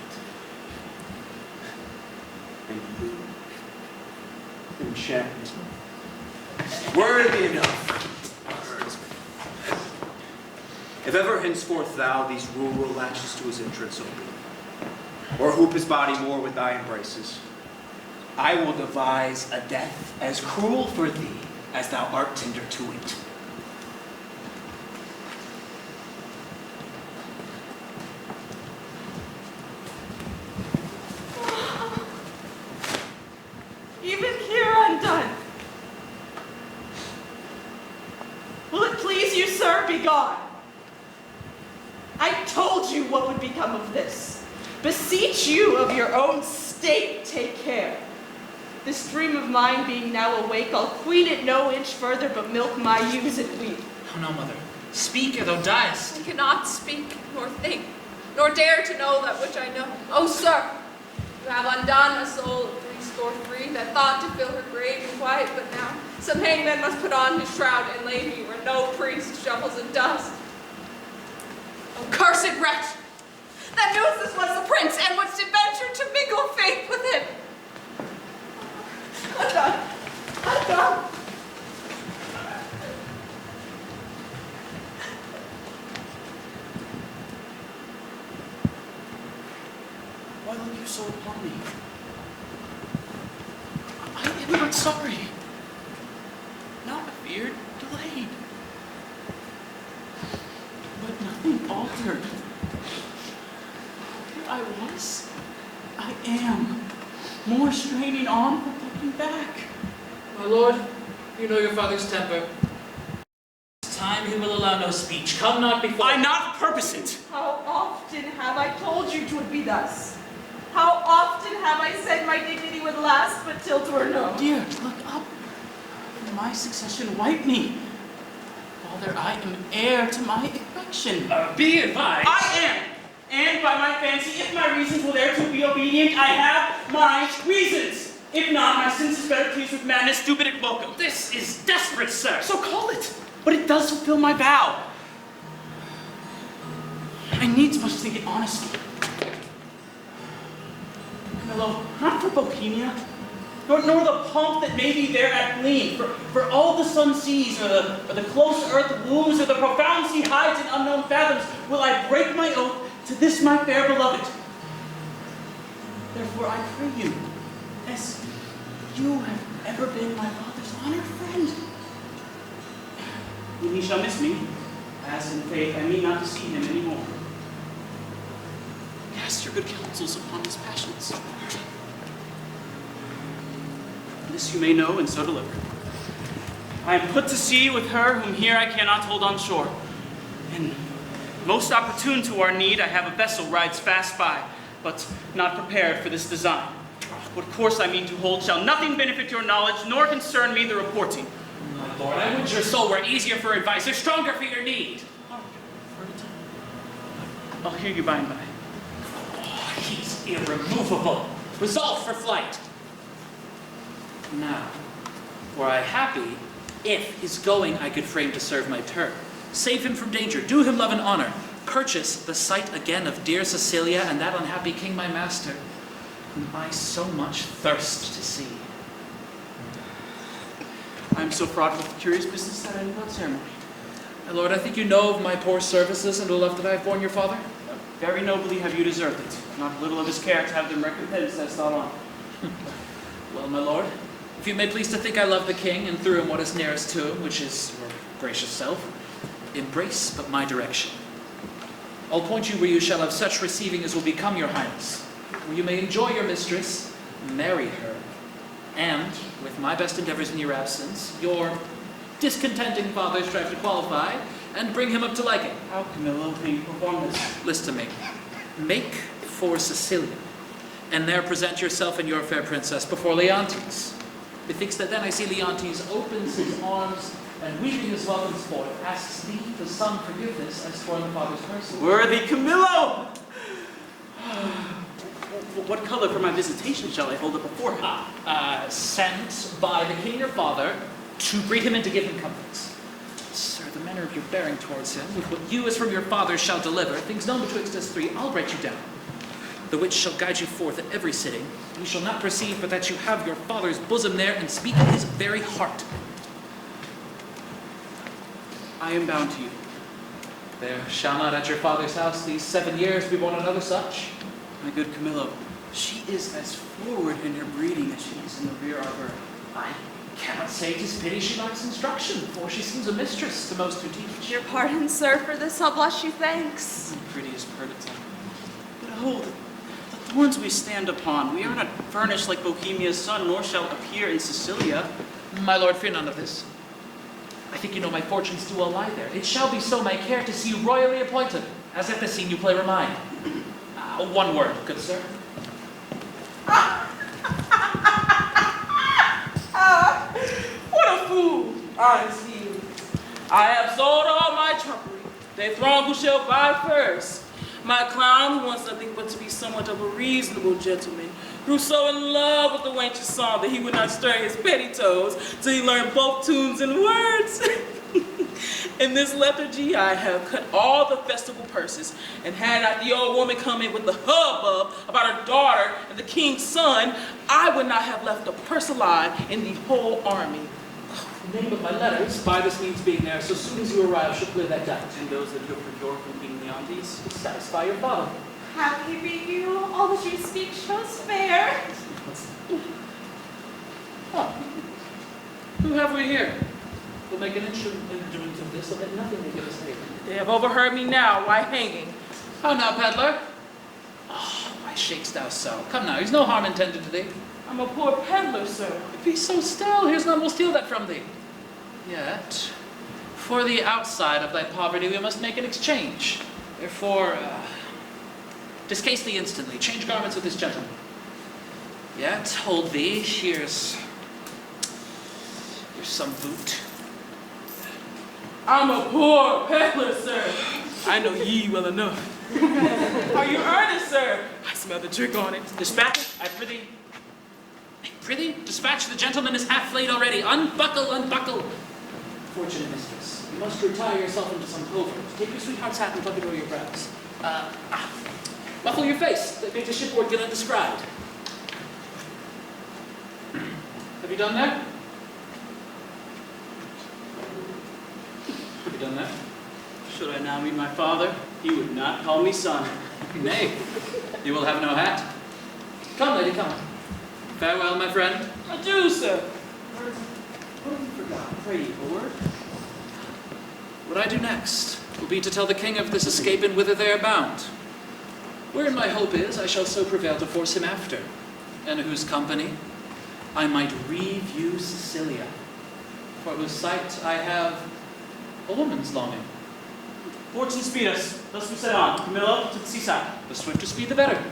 And you, enchantment, worthy enough. If ever henceforth thou these rural latches to his entrance open, or hoop his body more with thy embraces, I will devise a death as cruel for thee as thou art tender to it. Even here undone. Will it please you, sir, be gone? I told you what would become of this. Beseech you of your own state take care. This dream of mine being now awake, I'll queen it no inch further, but milk my ewes and weep. Oh no, mother. Speak or thou diest. I cannot speak, nor think, nor dare to know that which I know. Oh, sir, you have undone a soul of 63 that thought to fill her grave in quiet, but now some hangman must put on his shroud and lay me where no priest shovels in dust. Oh, cursed wretch, that knew this was the prince, and wouldst adventure to mingle faith with him. Undone, undone. Why look you so upon me? I am not sorry. Not feared, delayed. But nothing altered. Here I was. I am. More straining on than looking back. My lord, you know your father's temper. This time he will allow no speech. Come not before. I not purpose it. How often have I told you 'twould be thus? How often have I said my dignity would last, but till 'twere known? Dear, look up. For my succession wipe me. Father, I am heir to my erection. Be advised. I am. And by my fancy, if my reasons will thereto be obedient, I have my reasons. If not, my sins is better pleased with madness, stupid at welcome. This is desperate, sir. So call it. But it does fulfill my vow. I needs must think it honestly. Camillo, not for Bohemia, nor the pomp that may be there at gleam, for all the sun sees, or the close earth wombs, or the profound sea hides in unknown fathoms, will I break my oath to this my fair beloved. Therefore I pray you, as you have ever been my father's honored friend. When he shall miss me, as in faith I mean not to see him any more. Cast your good counsels upon his passions. This you may know, and so deliver. I am put to sea with her whom here I cannot hold on shore. And most opportune to our need, I have a vessel rides fast by, but not prepared for this design. What course I mean to hold shall nothing benefit your knowledge, nor concern me the reporting. My lord, I would your soul were easier for advice, or stronger for your need. I'll hear you by and by. Oh, he's irremovable. Resolved for flight. Now, were I happy, if his going I could frame to serve my turn. Save him from danger, do him love and honor, purchase the sight again of dear Cecilia and that unhappy king my master, whom I so much thirst to see. I am so fraught with curious business that I know not ceremony. My lord, I think you know of my poor services and the love that I have borne your father. Very nobly have you deserved it. Not little of his care to have them recompensed as thought on. Well, my lord, if you may please to think I love the king, and through him what is nearest to him, which is your gracious self, embrace but my direction. I'll point you where you shall have such receiving as will become your highness, where you may enjoy your mistress, marry her, and, with my best endeavors in your absence, your discontenting father strive to qualify, and bring him up to liking. How, Camillo, can you perform this? Listen to me. Make for Sicilia, and there present yourself and your fair princess before Leontes. Methinks that then I see Leontes opens his arms, and weeping his welcome sport, asks thee, the son, forgiveness as for the father's person. Worthy Camillo! What color for my visitation shall I hold it before him? Sent by the king your father to greet him and to give him comforts. Sir, the manner of your bearing towards him, with what you as from your father shall deliver, things known betwixt us three, I'll write you down. The which shall guide you forth at every sitting. You shall not perceive but that you have your father's bosom there, and speak in his very heart. I am bound to you. There shall not at your father's house these 7 years be born another such. My good Camillo, she is as forward in her breeding as she is in the rear of her. I cannot say 'tis pity she lacks instruction, for she seems a mistress to most who teach. Your pardon, sir, for this I'll blush you thanks. The prettiest perdita. Behold, the thorns we stand upon, we are not furnished like Bohemia's son, nor shall appear in Sicilia. My lord, fear none of this. I think you know my fortunes do well lie there. It shall be so my care to see you royally appointed, as at the scene you play remind. One word, good sir. What a fool I see. I have sold all my trumpery. They throng who shall buy first. My clown, who wants nothing but to be somewhat of a reasonable gentleman, grew so in love with the wench's song that he would not stir his petty toes till he learned both tunes and words. In this lethargy, I have cut all the festival purses, and had not the old woman come in with the hubbub about her daughter and the king's son, I would not have left a purse alive in the whole army. The name of my letters, by this means being there, so soon as you arrive, shall clear that doubt. And those that you procure from King Leontes? To satisfy your father. Happy be you, all that you speak shows fair. Who have we here? We'll make an instrument of this, so that nothing may give us favor. They have overheard me now, why hanging? How now, peddler? Oh, why shakest thou so? Come now, he's no harm intended to thee. I'm a poor peddler, sir. Be so still, here's none will steal that from thee. Yet, for the outside of thy poverty, we must make an exchange. Therefore, discase thee instantly, change garments with this gentleman. Yet, hold thee, here's some boot. I'm a poor peddler, sir. I know ye well enough. Are you earnest, sir? I smell the trick on it. Dispatch, I prithee. Prithee, dispatch the gentleman is half late already. Unbuckle, unbuckle. Fortunate mistress, you must retire yourself into some covert. Take your sweetheart's hat and plug it over your brows. Muffle your face. That makes a shipboard get undescribed. Have you done that? Have you done that? Should I now meet my father? He would not call me son. Nay, you will have no hat. Come, lady, come. Farewell, my friend. Adieu, sir. What have you forgotten? Pray, a word? What I do next will be to tell the king of this escape and whither they are bound. Wherein my hope is, I shall so prevail to force him after, and whose company I might review Sicilia, for whose sight I have a woman's longing. Fortune speed us. Let's be set on. Camilla, to the seaside. The swifter speed, the better.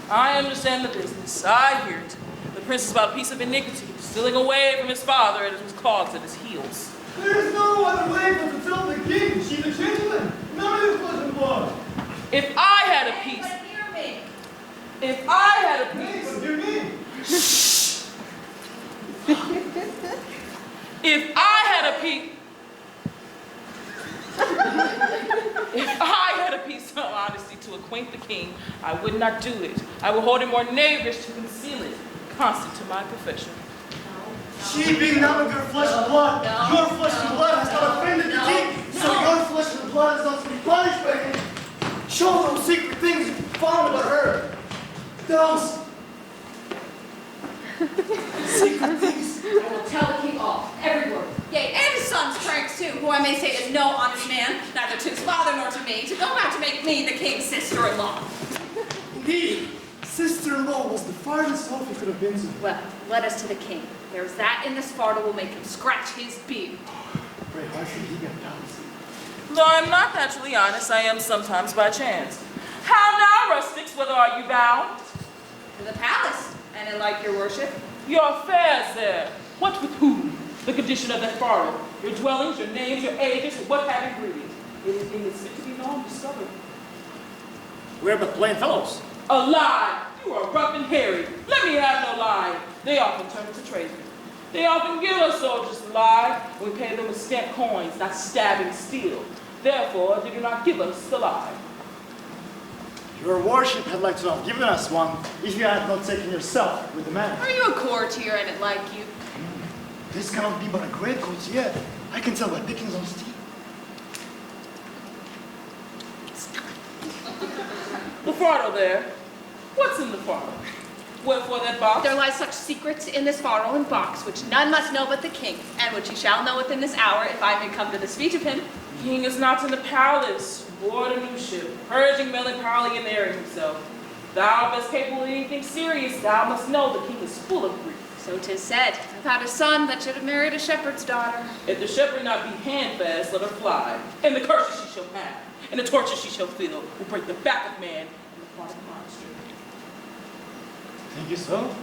I understand the business. I hear it. The prince is about a piece of iniquity, stealing away from his father and his clogs at his heels. There is no other way but to tell the king she's a gentleman. None of this flesh and blood. If I had a piece. But hear me. If I had a Hey, piece. but hear me. If I had a piece. If I had a piece of honesty to acquaint the king, I would not do it. I would hold it more knavish to conceal it, constant to my profession. She being none of your flesh and blood, your flesh and blood has not offended the king, so your flesh and blood is not to be punished by him. Show those secret things you found about her. Those secret things. I will tell the king all, every word. Yea, and his son's pranks too, who I may say is no honest man, neither to his father nor to me, to go back to make me the king's sister-in-law. Indeed, sister-in-law was the farthest off he could have been to. Well, let us to the king. There's that in this fardel will make him scratch his beard. Pray, why should he get jealousy? Though I am not naturally honest, I am sometimes by chance. How now, rustics, whither are you bound? To the palace, and in like your worship. Your affairs there. What with whom? The condition of that foreign. Your dwellings, your names, your ages, and what have ingredients. Anything that's fit to be known, discovered. We're but plain fellows. A lie! You are rough and hairy. Let me have no lie. They often turn to treason. They often give us soldiers to lie, and we pay them with scant coins, not stabbing steel. Therefore, they do not give us the lie. Your worship had like to have given us one if you had not taken yourself with the man. Are you a courtier and it like you? This cannot be but a great courtier. I can tell by picking those teeth. The fardel there. What's in the fardel? Wherefore that box? There lie such secrets in this fardel and box, which none must know but the king, and which he shall know within this hour, if I may come to the speech of him. King is not in the palace, aboard a new ship, purging melancholy and airing himself. Thou best capable of anything serious, thou must know the king is full of grief. So 'tis said, I've had a son that should have married a shepherd's daughter. If the shepherd not be handfast, let her fly, and the curses she shall have, and the tortures she shall feel, will break the back of man and the heart of monster. Think you so?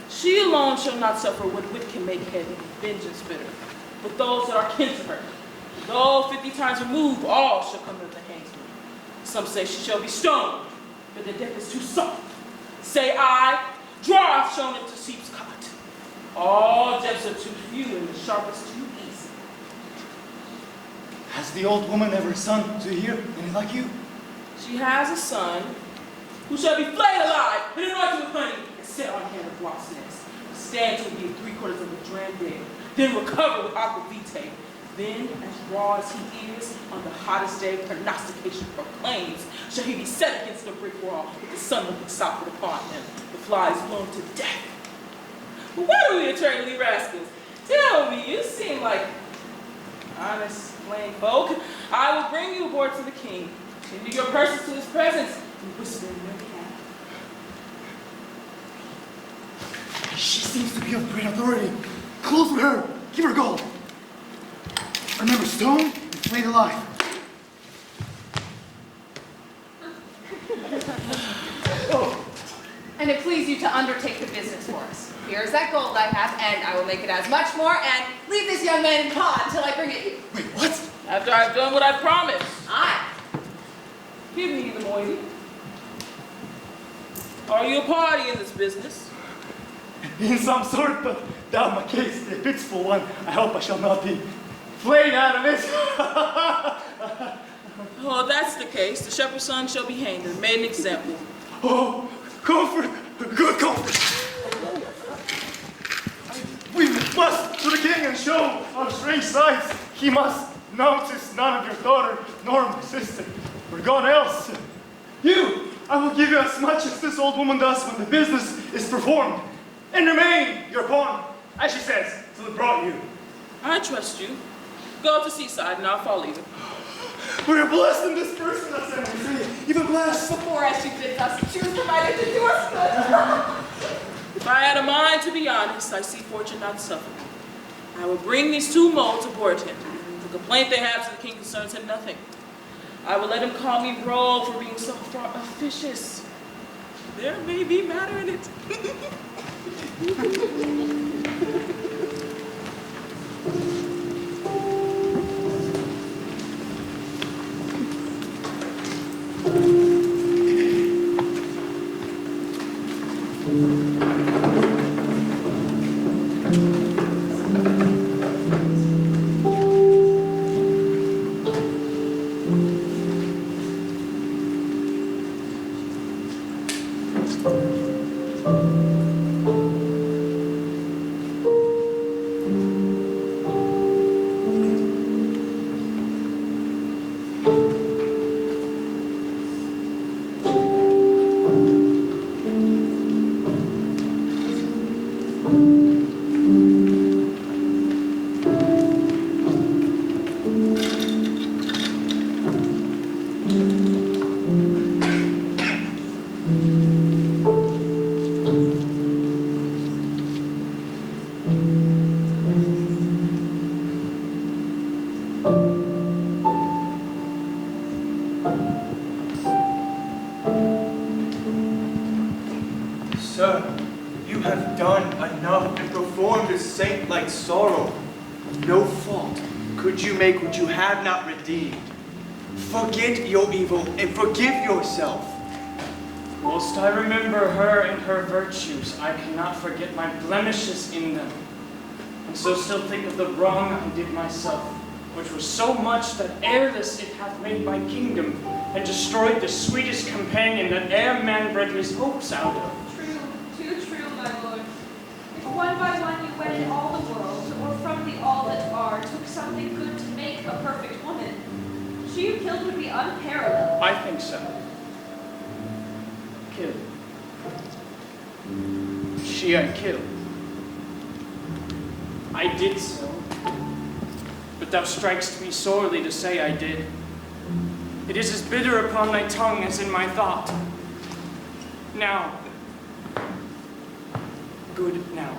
She alone shall not suffer what wit can make heavy, vengeance bitter, but those that are kin to her. Though 50 times removed, all shall come to the hangsman. Some say she shall be stoned, but the death is too soft. Say I, dwarf shown into sheep's cot. All deaths are too few and the sharpest too easy. Has the old woman ever a son to hear any like you? She has a son who shall be flayed alive and anointed with honey and set on hand of wasps' nest. Stand till he be 3/4 of a dram dead, then recover with aqua vitae. Then, as raw as he is, on the hottest day prognostication proclaims, shall he be set against the brick wall with the sun looking southward upon him, the flies blown to death. But what are we eternally rascals? Tell me, you seem like honest, plain folk. I will bring you aboard to the king, tender your purses to his presence, and whisper in your behalf. She seems to be of great authority. Close with her. Give her gold. Remember, stone and flayed alive. And it please you to undertake the business for us. Here is that gold I have, and I will make it as much more, and leave this young man in pawn until I bring it you. Wait, what? After I've done what I promised. Aye. Give me the moiety. Are you a party in this business? in some sort, but doubt my case, the pitiful one. I hope I shall not be flayed out of it. Oh, if that's the case, the shepherd's son shall be hanged and made an example. Oh, comfort, good comfort. We must to the king and show our strange sights. He must notice none of your daughter nor my sister, or God else. You, I will give you as much as this old woman does when the business is performed, and remain your pawn, as she says, till it brought you. I trust you. Go to seaside and I'll follow you. We are blessed in this person, as I say, even blessed. Before as she bids us, she was provided to do us good. If I had a mind to be honest, I see fortune not suffer. I will bring these 2 moles aboard him. The complaint they have to the king concerns him nothing. I will let him call me rogue for being so far officious. There may be matter in it. Sir, you have done enough and performed a saint-like sorrow. No fault could you make which you have not redeemed. Forget your evil and forgive yourself. Whilst I remember her and her virtues, I cannot forget my blemishes in them, and so still think of the wrong I did myself, which was so much that heirless it hath made my kingdom, and destroyed the sweetest companion that e'er man bred his hopes out of. True, too true, my lord. If one by one you wedded all the world, or from the all that are took something good to make a perfect woman, she you killed would be unparalleled. I think so. Killed. She I killed. I did so. But thou strikest me sorely to say I did. It is as bitter upon thy tongue as in my thought. Now, good now,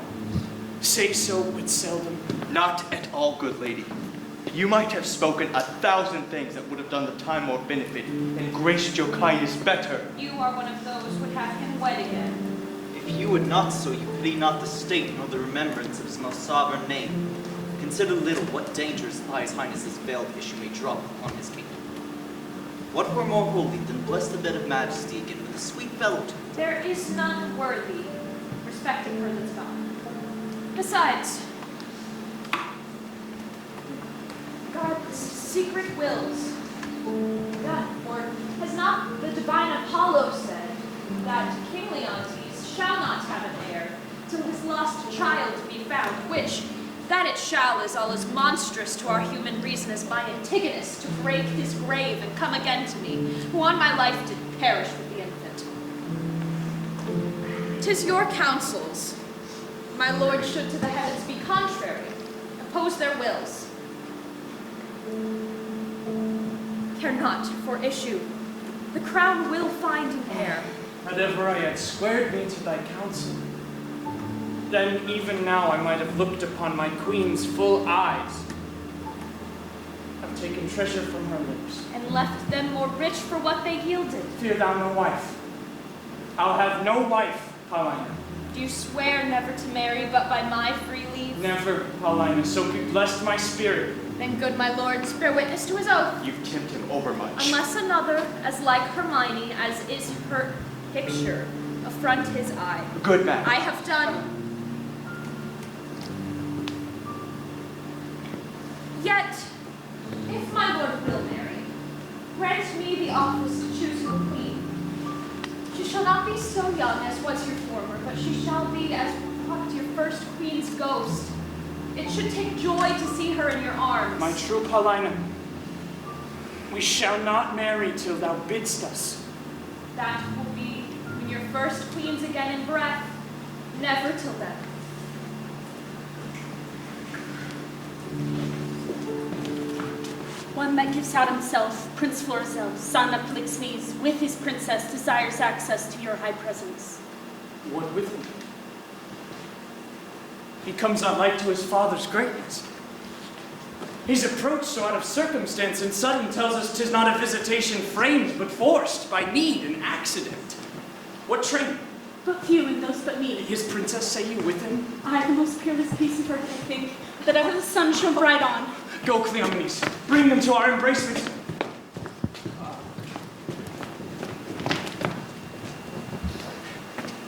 say so but seldom. Not at all, good lady. You might have spoken 1,000 things that would have done the time more benefit and graced your kindness better. You are one of those would have him wed again. If you would not so, you pity not the state nor the remembrance of his most sovereign name. Consider little what dangers by his highness's veiled issue may drop upon his kingdom. What were more holy than bless the bed of majesty again with a sweet fellow? There is none worthy, respecting her that's gone. Besides, God's secret wills. That, or has not the divine Apollo said that King Leontes shall not have an heir till his lost child be found, which, that it shall, is all as monstrous to our human reason as my Antigonus to break his grave and come again to me, who on my life did perish with the infant. 'Tis your counsels, my lord should to the heavens be contrary, oppose their wills. Care not for issue, the crown will find an heir. Had ever I had squared me to thy counsel, then even now I might have looked upon my queen's full eyes, have taken treasure from her lips, And left them more rich for what they yielded. Fear thou no wife. I'll have no wife, Paulina. Do you swear never to marry but by my free leave? Never, Paulina, so be blessed my spirit. Then good my lord, bear witness to his oath. You've tempted him overmuch. Unless another, as like Hermione as is her picture, affront his eye. Good man. I have done Yet, if my lord will marry, grant me the office to choose your queen. She shall not be so young as was your former, but she shall be as what your first queen's ghost. It should take joy to see her in your arms. My true Paulina, we shall not marry till thou bidst us. That will be when your first queen's again in breath, never till then. One that gives out himself, Prince Florizel, son of Polixenes, with his princess, desires access to your high presence. What with him? He comes not like to his father's greatness. He's approached so out of circumstance and sudden tells us 'tis not a visitation framed, but forced by need and accident. What train? But few and those but me. His princess, say you, with him? I, the most peerless piece of earth, I think, that ever the sun shone bright on. Go, Cleomenes, bring them to our embracement.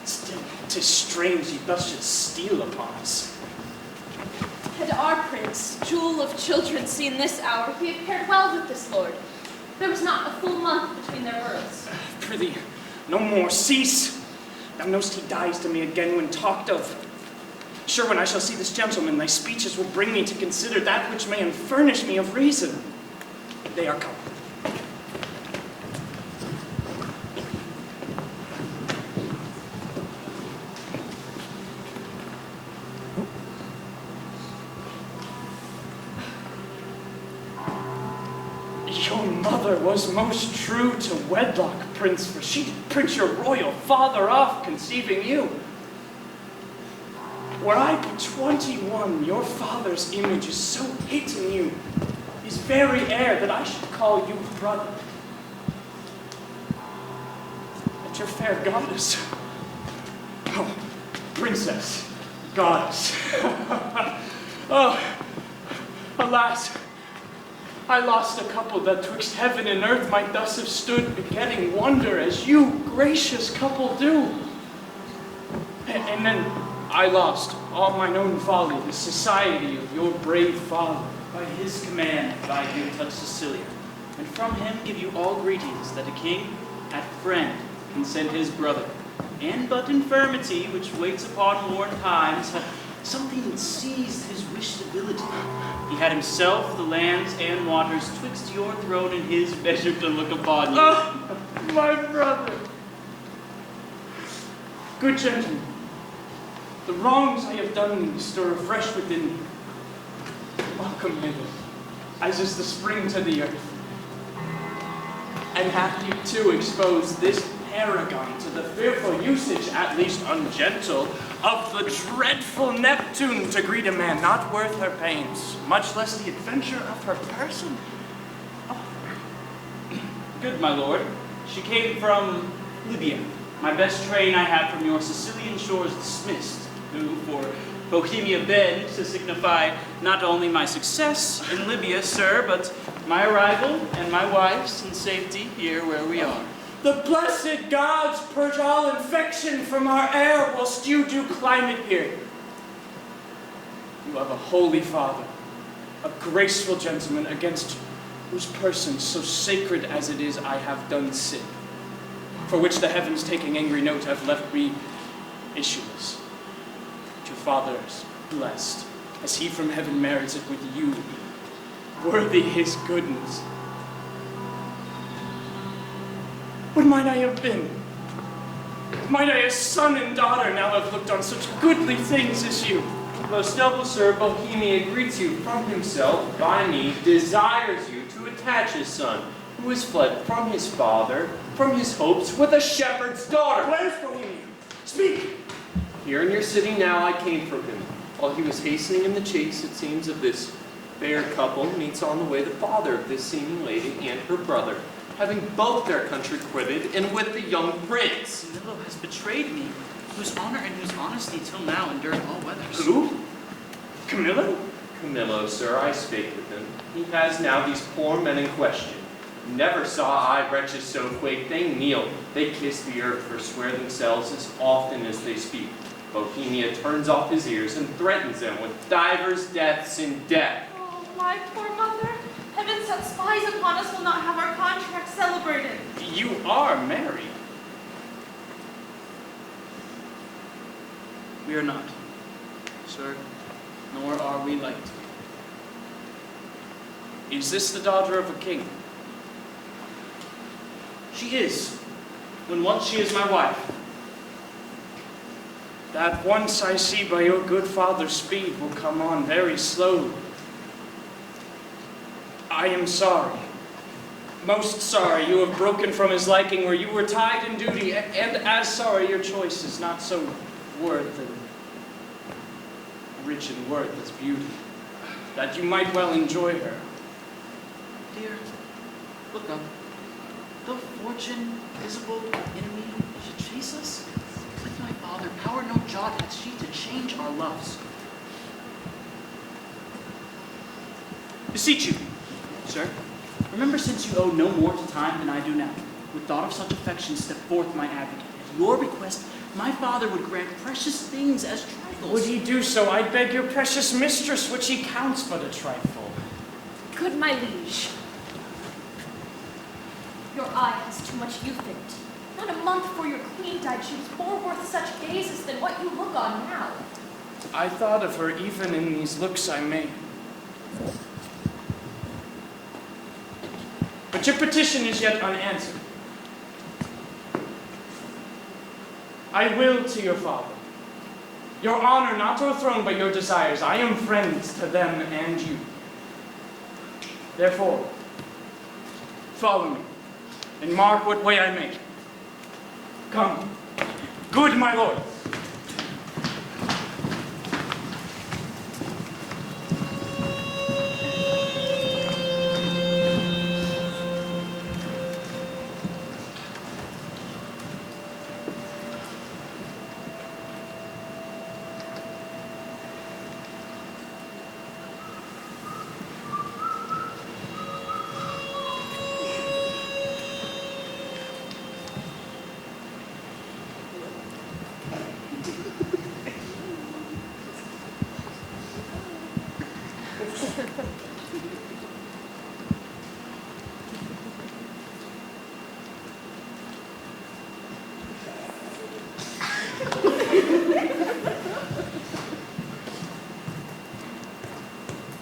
Still, 'tis strange he thus should steal upon us. Had our prince, jewel of children, seen this hour, he had paired well with this lord. There was not a full month between their births. Prithee, no more, cease. Thou know'st he dies to me again when talked of. Sure, when I shall see this gentleman, thy speeches will bring me to consider that which may unfurnish me of reason. They are come. Your mother was most true to wedlock, Prince, for she did print your royal father off, conceiving you. Were I but 21, your father's image is so hid in you, his very air, that I should call you brother. But your fair goddess, oh, princess, goddess, oh, alas, I lost a couple that twixt heaven and earth might thus have stood, begetting wonder as you, gracious couple, do. And then I lost all mine own folly, the society of your brave father. By his command, I do touch Sicilia, and from him give you all greetings, that a king, at friend, can send his brother. And but infirmity, which waits upon worn times, hath something seized his wished ability. He had himself the lands and waters twixt your throne and his measure to look upon you. Oh, my brother. Good gentlemen, the wrongs I have done thee stir afresh within me. Welcome hither, as is the spring to the earth. And hath you too exposed this paragon to the fearful usage, at least ungentle, of the dreadful Neptune to greet a man not worth her pains, much less the adventure of her person? Good, my lord. She came from Libya. My best train I have from your Sicilian shores dismissed, who for Bohemia bend to signify not only my success in Libya, sir, but my arrival and my wife's in safety here where we are. The blessed gods purge all infection from our air whilst you do climate here. You have a holy father, a graceful gentleman, against whose person, so sacred as it is, I have done sin, for which the heavens, taking angry note, have left me issueless. But your father is blessed, as he from heaven merits it with you, worthy his goodness. What might I have been? Might I, as son and daughter, now have looked on such goodly things as you? Most noble sir, Bohemia greets you from himself, by me, desires you to attach his son, who has fled from his father, from his hopes, with a shepherd's daughter. Where's Bohemia? Speak! Here in your city now I came from him. While he was hastening in the chase, it seems, of this fair couple, meets on the way the father of this seeming lady and her brother, having both their country quitted, and with the young prince. Camillo has betrayed me, whose honor and whose honesty till now endured all weathers. Who? Camillo? Camillo, sir, I spake with him. He has now these poor men in question. Never saw I wretches so quake. They kneel, they kiss the earth, forswear themselves as often as they speak. Bohemia turns off his ears and threatens them with divers deaths in death. Oh, alive, poor mother. Heaven sent spies upon us will not have our contract celebrated. You are married. We are not, sir, nor are we like to be. Is this the daughter of a king? She is, when once she is my wife. That once I see by your good father's speed will come on very slowly. I am sorry, most sorry you have broken from his liking where you were tied in duty, and as sorry your choice is not so worth and rich in worth as beauty, that you might well enjoy her. Dear, look up. Though fortune, visible enemy, should chase us, with my father, power no jot hath she to change our loves. Beseech you, sir, Remember, since you owe no more to time than I do now, with thought of such affection step forth my advocate. At your request, my father would grant precious things as trifles. Would he do so, I beg your precious mistress, which he counts but a trifle. Good my liege, your eye has too much youth in it. Not a month before your queen died, she was more worth such gazes than what you look on now. I thought of her even in these looks I made. But your petition is yet unanswered. I will to your father. Your honor not overthrown by your desires. I am friends to them and you. Therefore, follow me, and mark what way I make. Come, good my lord.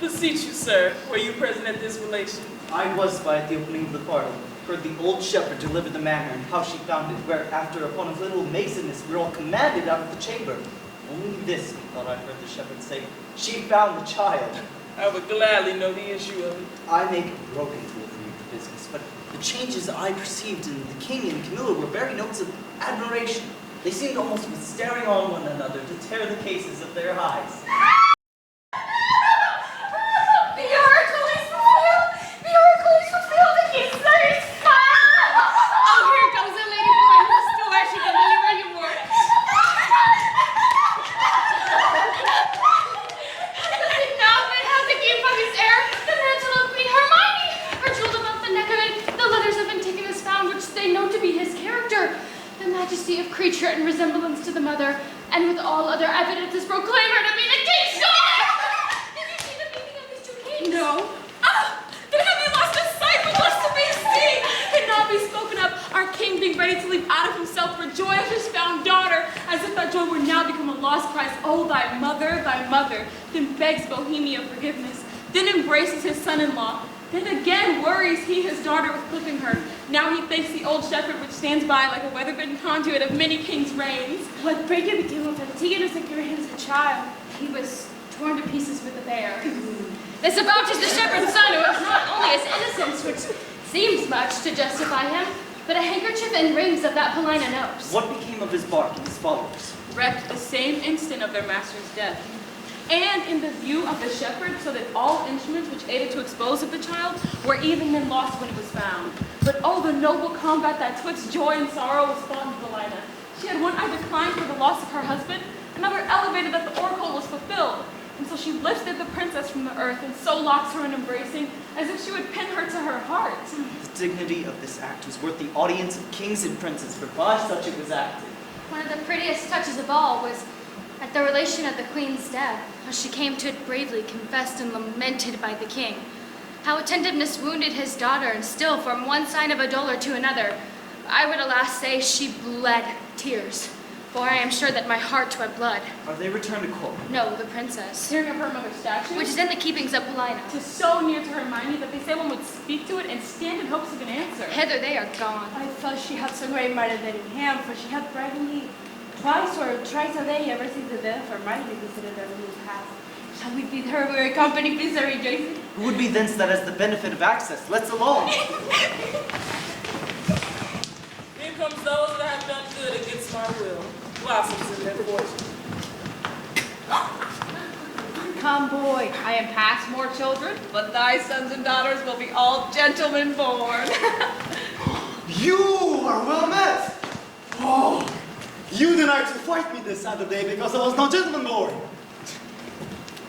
Beseech you, sir, were you present at this relation? I was by at the opening of the parlor, heard the old shepherd deliver the manner and how she found it, where after upon his little masonness we were all commanded out of the chamber. Only this, thought I heard the shepherd say, she found the child. I would gladly know the issue of it. I make a broken fool for you for business, but the changes I perceived in the king and Camilla were very notes of admiration. They seemed almost to be staring on one another to tear the cases of their eyes. Of creature and resemblance to the mother, and with all other evidences proclaim her to be the king's daughter! Did you see the meaning of these two kings? No. Ah! Then have you lost a sight with what's to be seen? Cannot be spoken of, our king being ready to leap out of himself for joy of his found daughter, as if that joy were now become a lost prize. Oh, thy mother, then begs Bohemia forgiveness, then embraces his son-in-law. Then again worries he his daughter with clipping her. Now he thanks the old shepherd which stands by like a weather-bitten conduit of many kings' reigns. What pray you begin with him? He was like your hands a child. He was torn to pieces with a bear. This about is the shepherd's son, who has not only his innocence, which seems much to justify him, but a handkerchief and rings of that Paulina knows. What became of his bark and his followers? Wrecked the same instant of their master's death. And in the view of the shepherd, so that all instruments which aided to expose of the child were even then lost when it was found. But oh, the noble combat that twixt joy and sorrow was fought in Paulina. She had one eye declined for the loss of her husband, another elevated that the oracle was fulfilled. And so she lifted the princess from the earth, and so locks her in embracing, as if she would pin her to her heart. The dignity of this act was worth the audience of kings and princes, for by such it was acted. One of the prettiest touches of all was At the relation of the queen's death, how she came to it bravely, confessed and lamented by the king. How attentiveness wounded his daughter, and still from one sign of a dolour to another, I would alas say she bled tears. For I am sure that my heart had blood. Are they returned to court? No, the princess. Hearing of her mother's statue? Which is in the keepings of Paulina. 'Tis so near to Hermione that they say one would speak to it and stand in hopes of an answer. Hither they are gone. I thought she had so great murder than in him, for she had bribed me twice or thrice a day ever since the death of Hermione visited her little house. Shall we bid her wear company, please, and rejoicing? Who would be thence that has the benefit of access? Let's alone. Here comes those that have done good against my will. Blossoms in their fortune. Come, boy, I am past more children, but thy sons and daughters will be all gentlemen born. You are well met. Oh, you denied to fight me this Saturday because I was not gentleman born.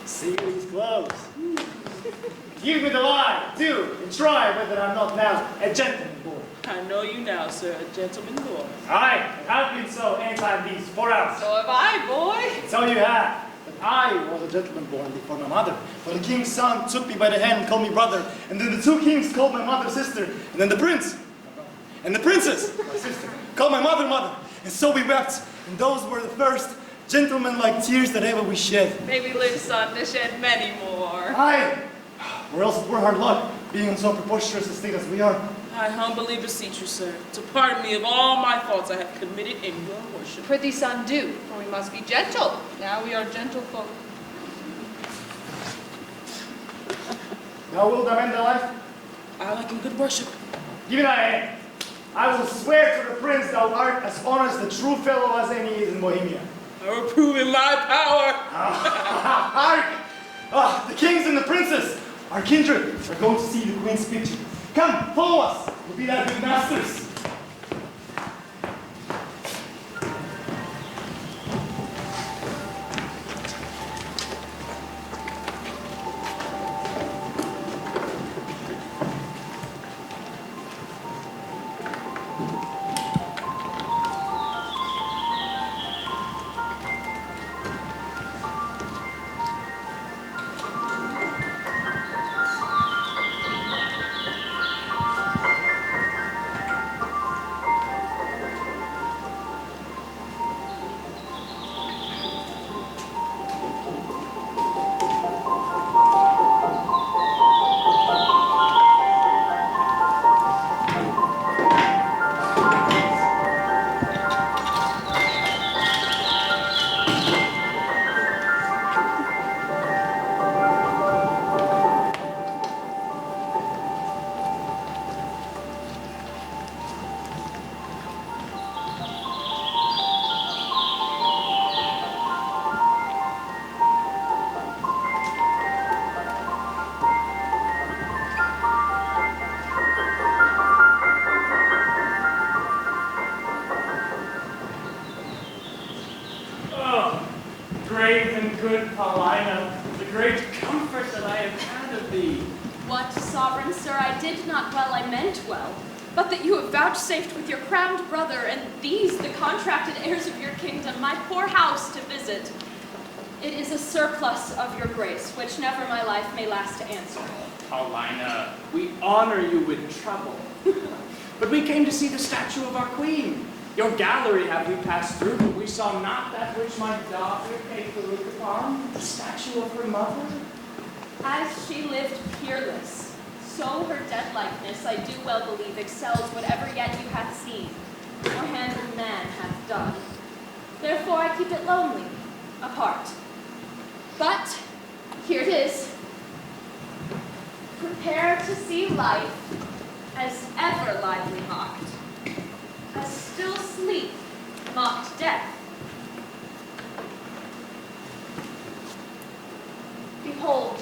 See these clothes. Give me the lie, too, and try whether I'm not now a gentleman born. I know you now, sir, a gentleman born. Aye, it has been so any time these 4 hours. So have I, boy. So you have. But I was a gentleman born before my mother. For the king's son took me by the hand and called me brother. And then the 2 kings called my mother sister. And then the prince. And the princess, my sister, called my mother mother. And so we wept. And those were the first gentleman-like tears that ever we shed. May we live, son, to shed many more. Aye. Or else we're hard luck, being in so preposterous a state as we are. I humbly beseech you, sir, to pardon me of all my faults I have committed in your worship. Prithee, son, do, for we must be gentle. Now we are gentle folk. Thou wilt amend thy life? I like in good worship. Give me thy hand. I will swear to the prince thou art as honest a true fellow as any is in Bohemia. I will prove in my power. Hark! The kings and the princes, our kindred, are going to see the queen's picture. Come, follow us. We'll be thy good masters. Great and good Paulina, the great comfort that I have had of thee. What, sovereign sir, I did not well, I meant well, but that you have vouchsafed with your crowned brother and these, the contracted heirs of your kingdom, my poor house to visit. It is a surplus of your grace, which never my life may last to answer. Paulina, we honor you with trouble. But we came to see the statue of our queen. Your gallery have we passed through, but we saw not that which my daughter came to look upon, the statue of her mother. As she lived peerless, so her deadlikeness, I do well believe, excels whatever yet you hath seen, or hand of man hath done. Therefore I keep it lonely, apart. But here it is. Prepare to see life as ever lively mocked, as still sleep mocked death. Behold,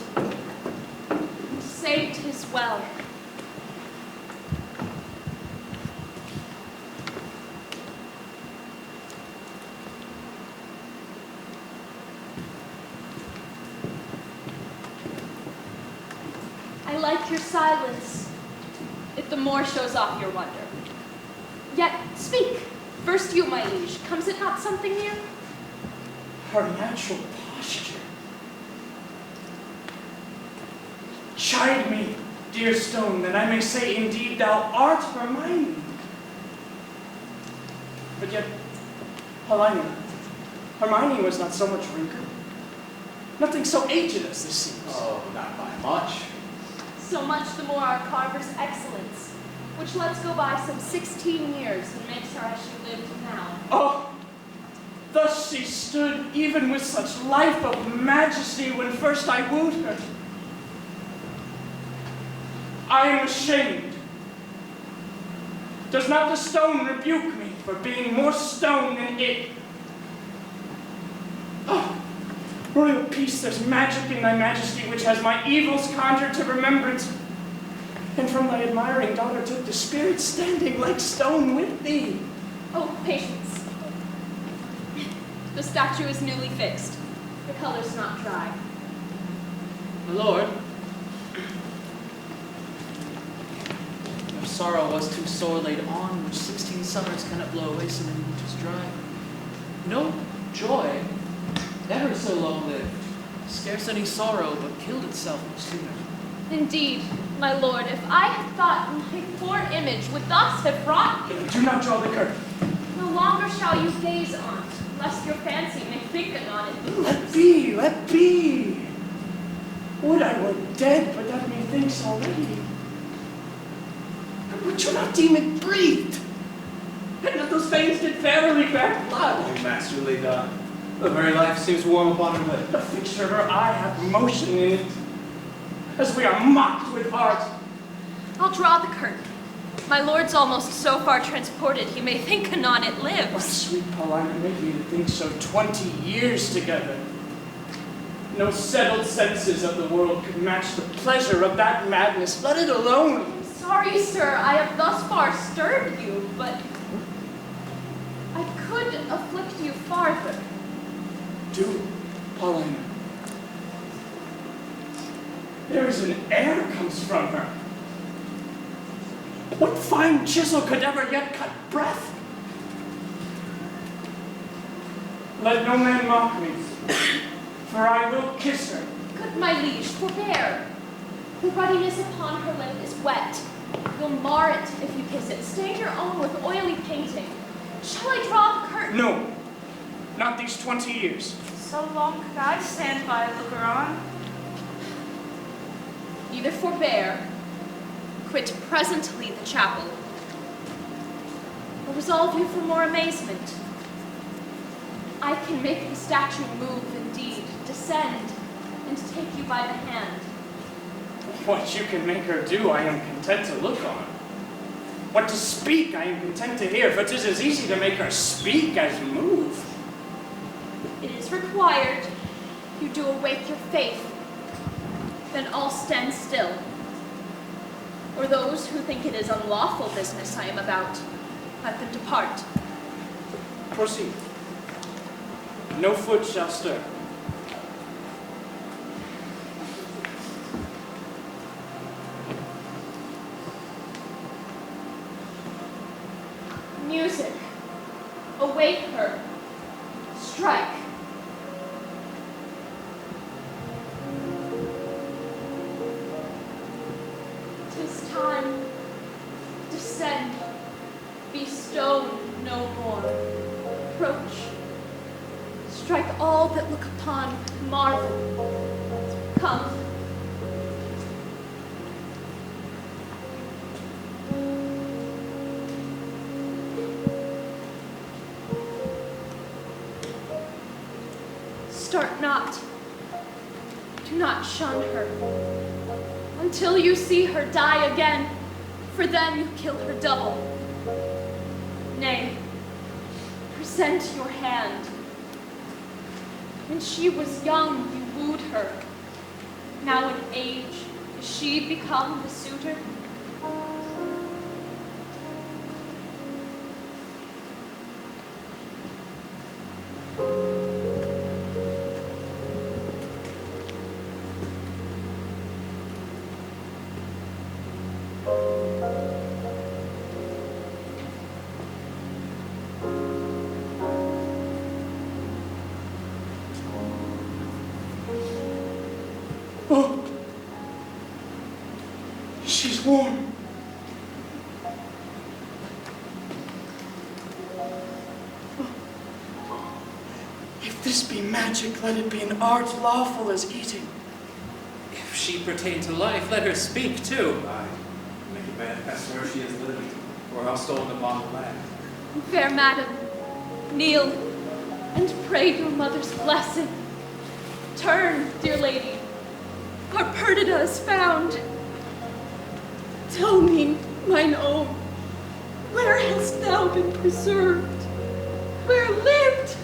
saved his well. I like your silence. It the more shows off your wonder. Yet, speak. First you, my liege. Comes it not something near? her natural posture. Chide me, dear stone, that I may say indeed thou art Hermione. But yet, Helena, Hermione was not so much wrinkled. Nothing so aged as this seems. Oh, not by much. So much the more our carver's excellence, which lets go by some 16 years and makes her as she lived now. Oh, thus she stood even with such life of majesty when first I wooed her. I am ashamed. Does not the stone rebuke me for being more stone than it? Oh, royal peace, there's magic in thy majesty which has my evils conjured to remembrance. And from thy admiring daughter took the spirit standing like stone with thee. Oh, patience. The statue is newly fixed. The color's not dry. My lord, your sorrow was too sore laid on, which 16 summers cannot blow away so many winters dry. No joy, ever so long lived, scarce any sorrow, but killed itself much sooner. Indeed, my lord, if I had thought my poor image would thus have wrought you. Do not draw the curtain. No longer shall you gaze on't, lest your fancy may think anon it. Let be, let be. Would I were dead, but that methinks already. Would you not deem it breathed? And that those veins did verily bear blood? Oh, masterly done. The very life seems warm upon her lip. The fixture of her eye hath motion in it, as we are mocked with art. I'll draw the curtain. My lord's almost so far transported, he may think anon it Oh, lives. sweet Paulina, make me to think so 20 years together. No settled senses of the world could match the pleasure of that madness, let it alone. Sorry, sir, I have thus far stirred you, but I could afflict you farther. Do, Paulina. There is an air comes from her. What fine chisel could ever yet cut breath? Let no man mock me, for I will kiss her. Good my liege, forbear. The ruddiness upon her lip is wet. You'll mar it if you kiss it. Stain your own with oily painting. Shall I draw the curtain? No, not these 20 years. So long could I stand by and looker on. Either forbear, quit presently the chapel, or resolve you for more amazement. I can make the statue move indeed, descend, and take you by the hand. What you can make her do, I am content to look on. What to speak, I am content to hear, for 'tis as easy to make her speak as move. It is required you do awake your faith, then all stand still. Or those who think it is unlawful business I am about, let them depart. Proceed. No foot shall stir. Music, awake her, strike. Tis time, descend, be stone no more. Approach, strike all that look upon, marvel. Come. Start not. Do not shun her. Until you see her die again, for then you kill her double. Nay, present your hand. When she was young, you wooed her. Now in age, is she become the suitor? She's warm. If this be magic, let it be an art lawful as eating. If she pertain to life, let her speak too. Aye, make it manifest where she is living, or else stolen upon the land. Fair madam, kneel and pray your mother's blessing. Turn, dear lady. Our Perdita is found. Tell me, mine own, where hast thou been preserved? Where lived?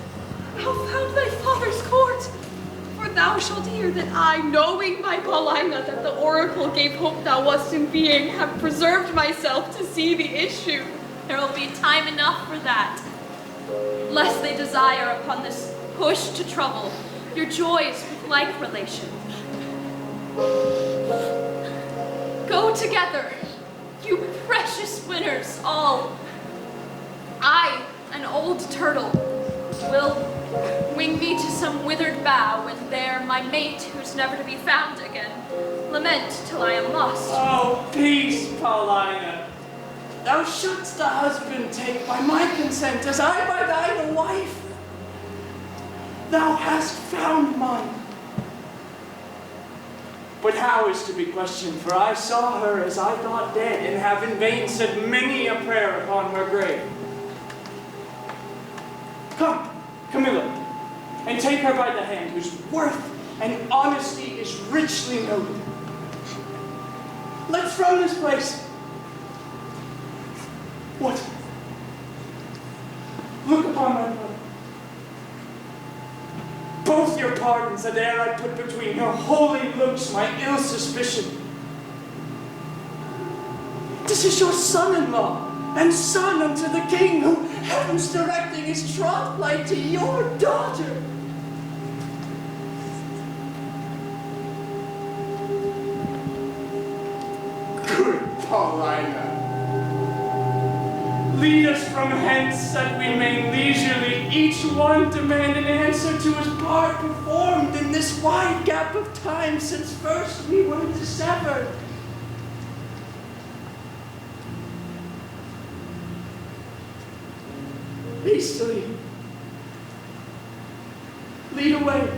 How found thy father's court? For thou shalt hear that I, knowing by Paulina that the oracle gave hope thou wast in being, have preserved myself to see the issue. There will be time enough for that. Lest they desire upon this push to trouble your joys with like relation. Go together, you precious winners all. I, an old turtle, will wing me to some withered bough, and there my mate, who's never to be found again, lament till I am lost. Oh, peace, Paulina. Thou shouldst a husband take by my consent, as I by thine a wife. Thou hast found mine. But how is to be questioned, for I saw her as I thought dead, and have in vain said many a prayer upon her grave. Come, Camilla, and take her by the hand, whose worth and honesty is richly noted. Let's from this place. What? Look upon my brother. Both your pardons, that ere I put between your holy looks my ill suspicion. This is your son-in-law, and son unto the king, who heaven's directing his troth light to your daughter. Good Paulina, lead us from hence, that we may leisurely each one demand an answer to his part performed in this wide gap of time since first we were dissevered. Hastily, lead away.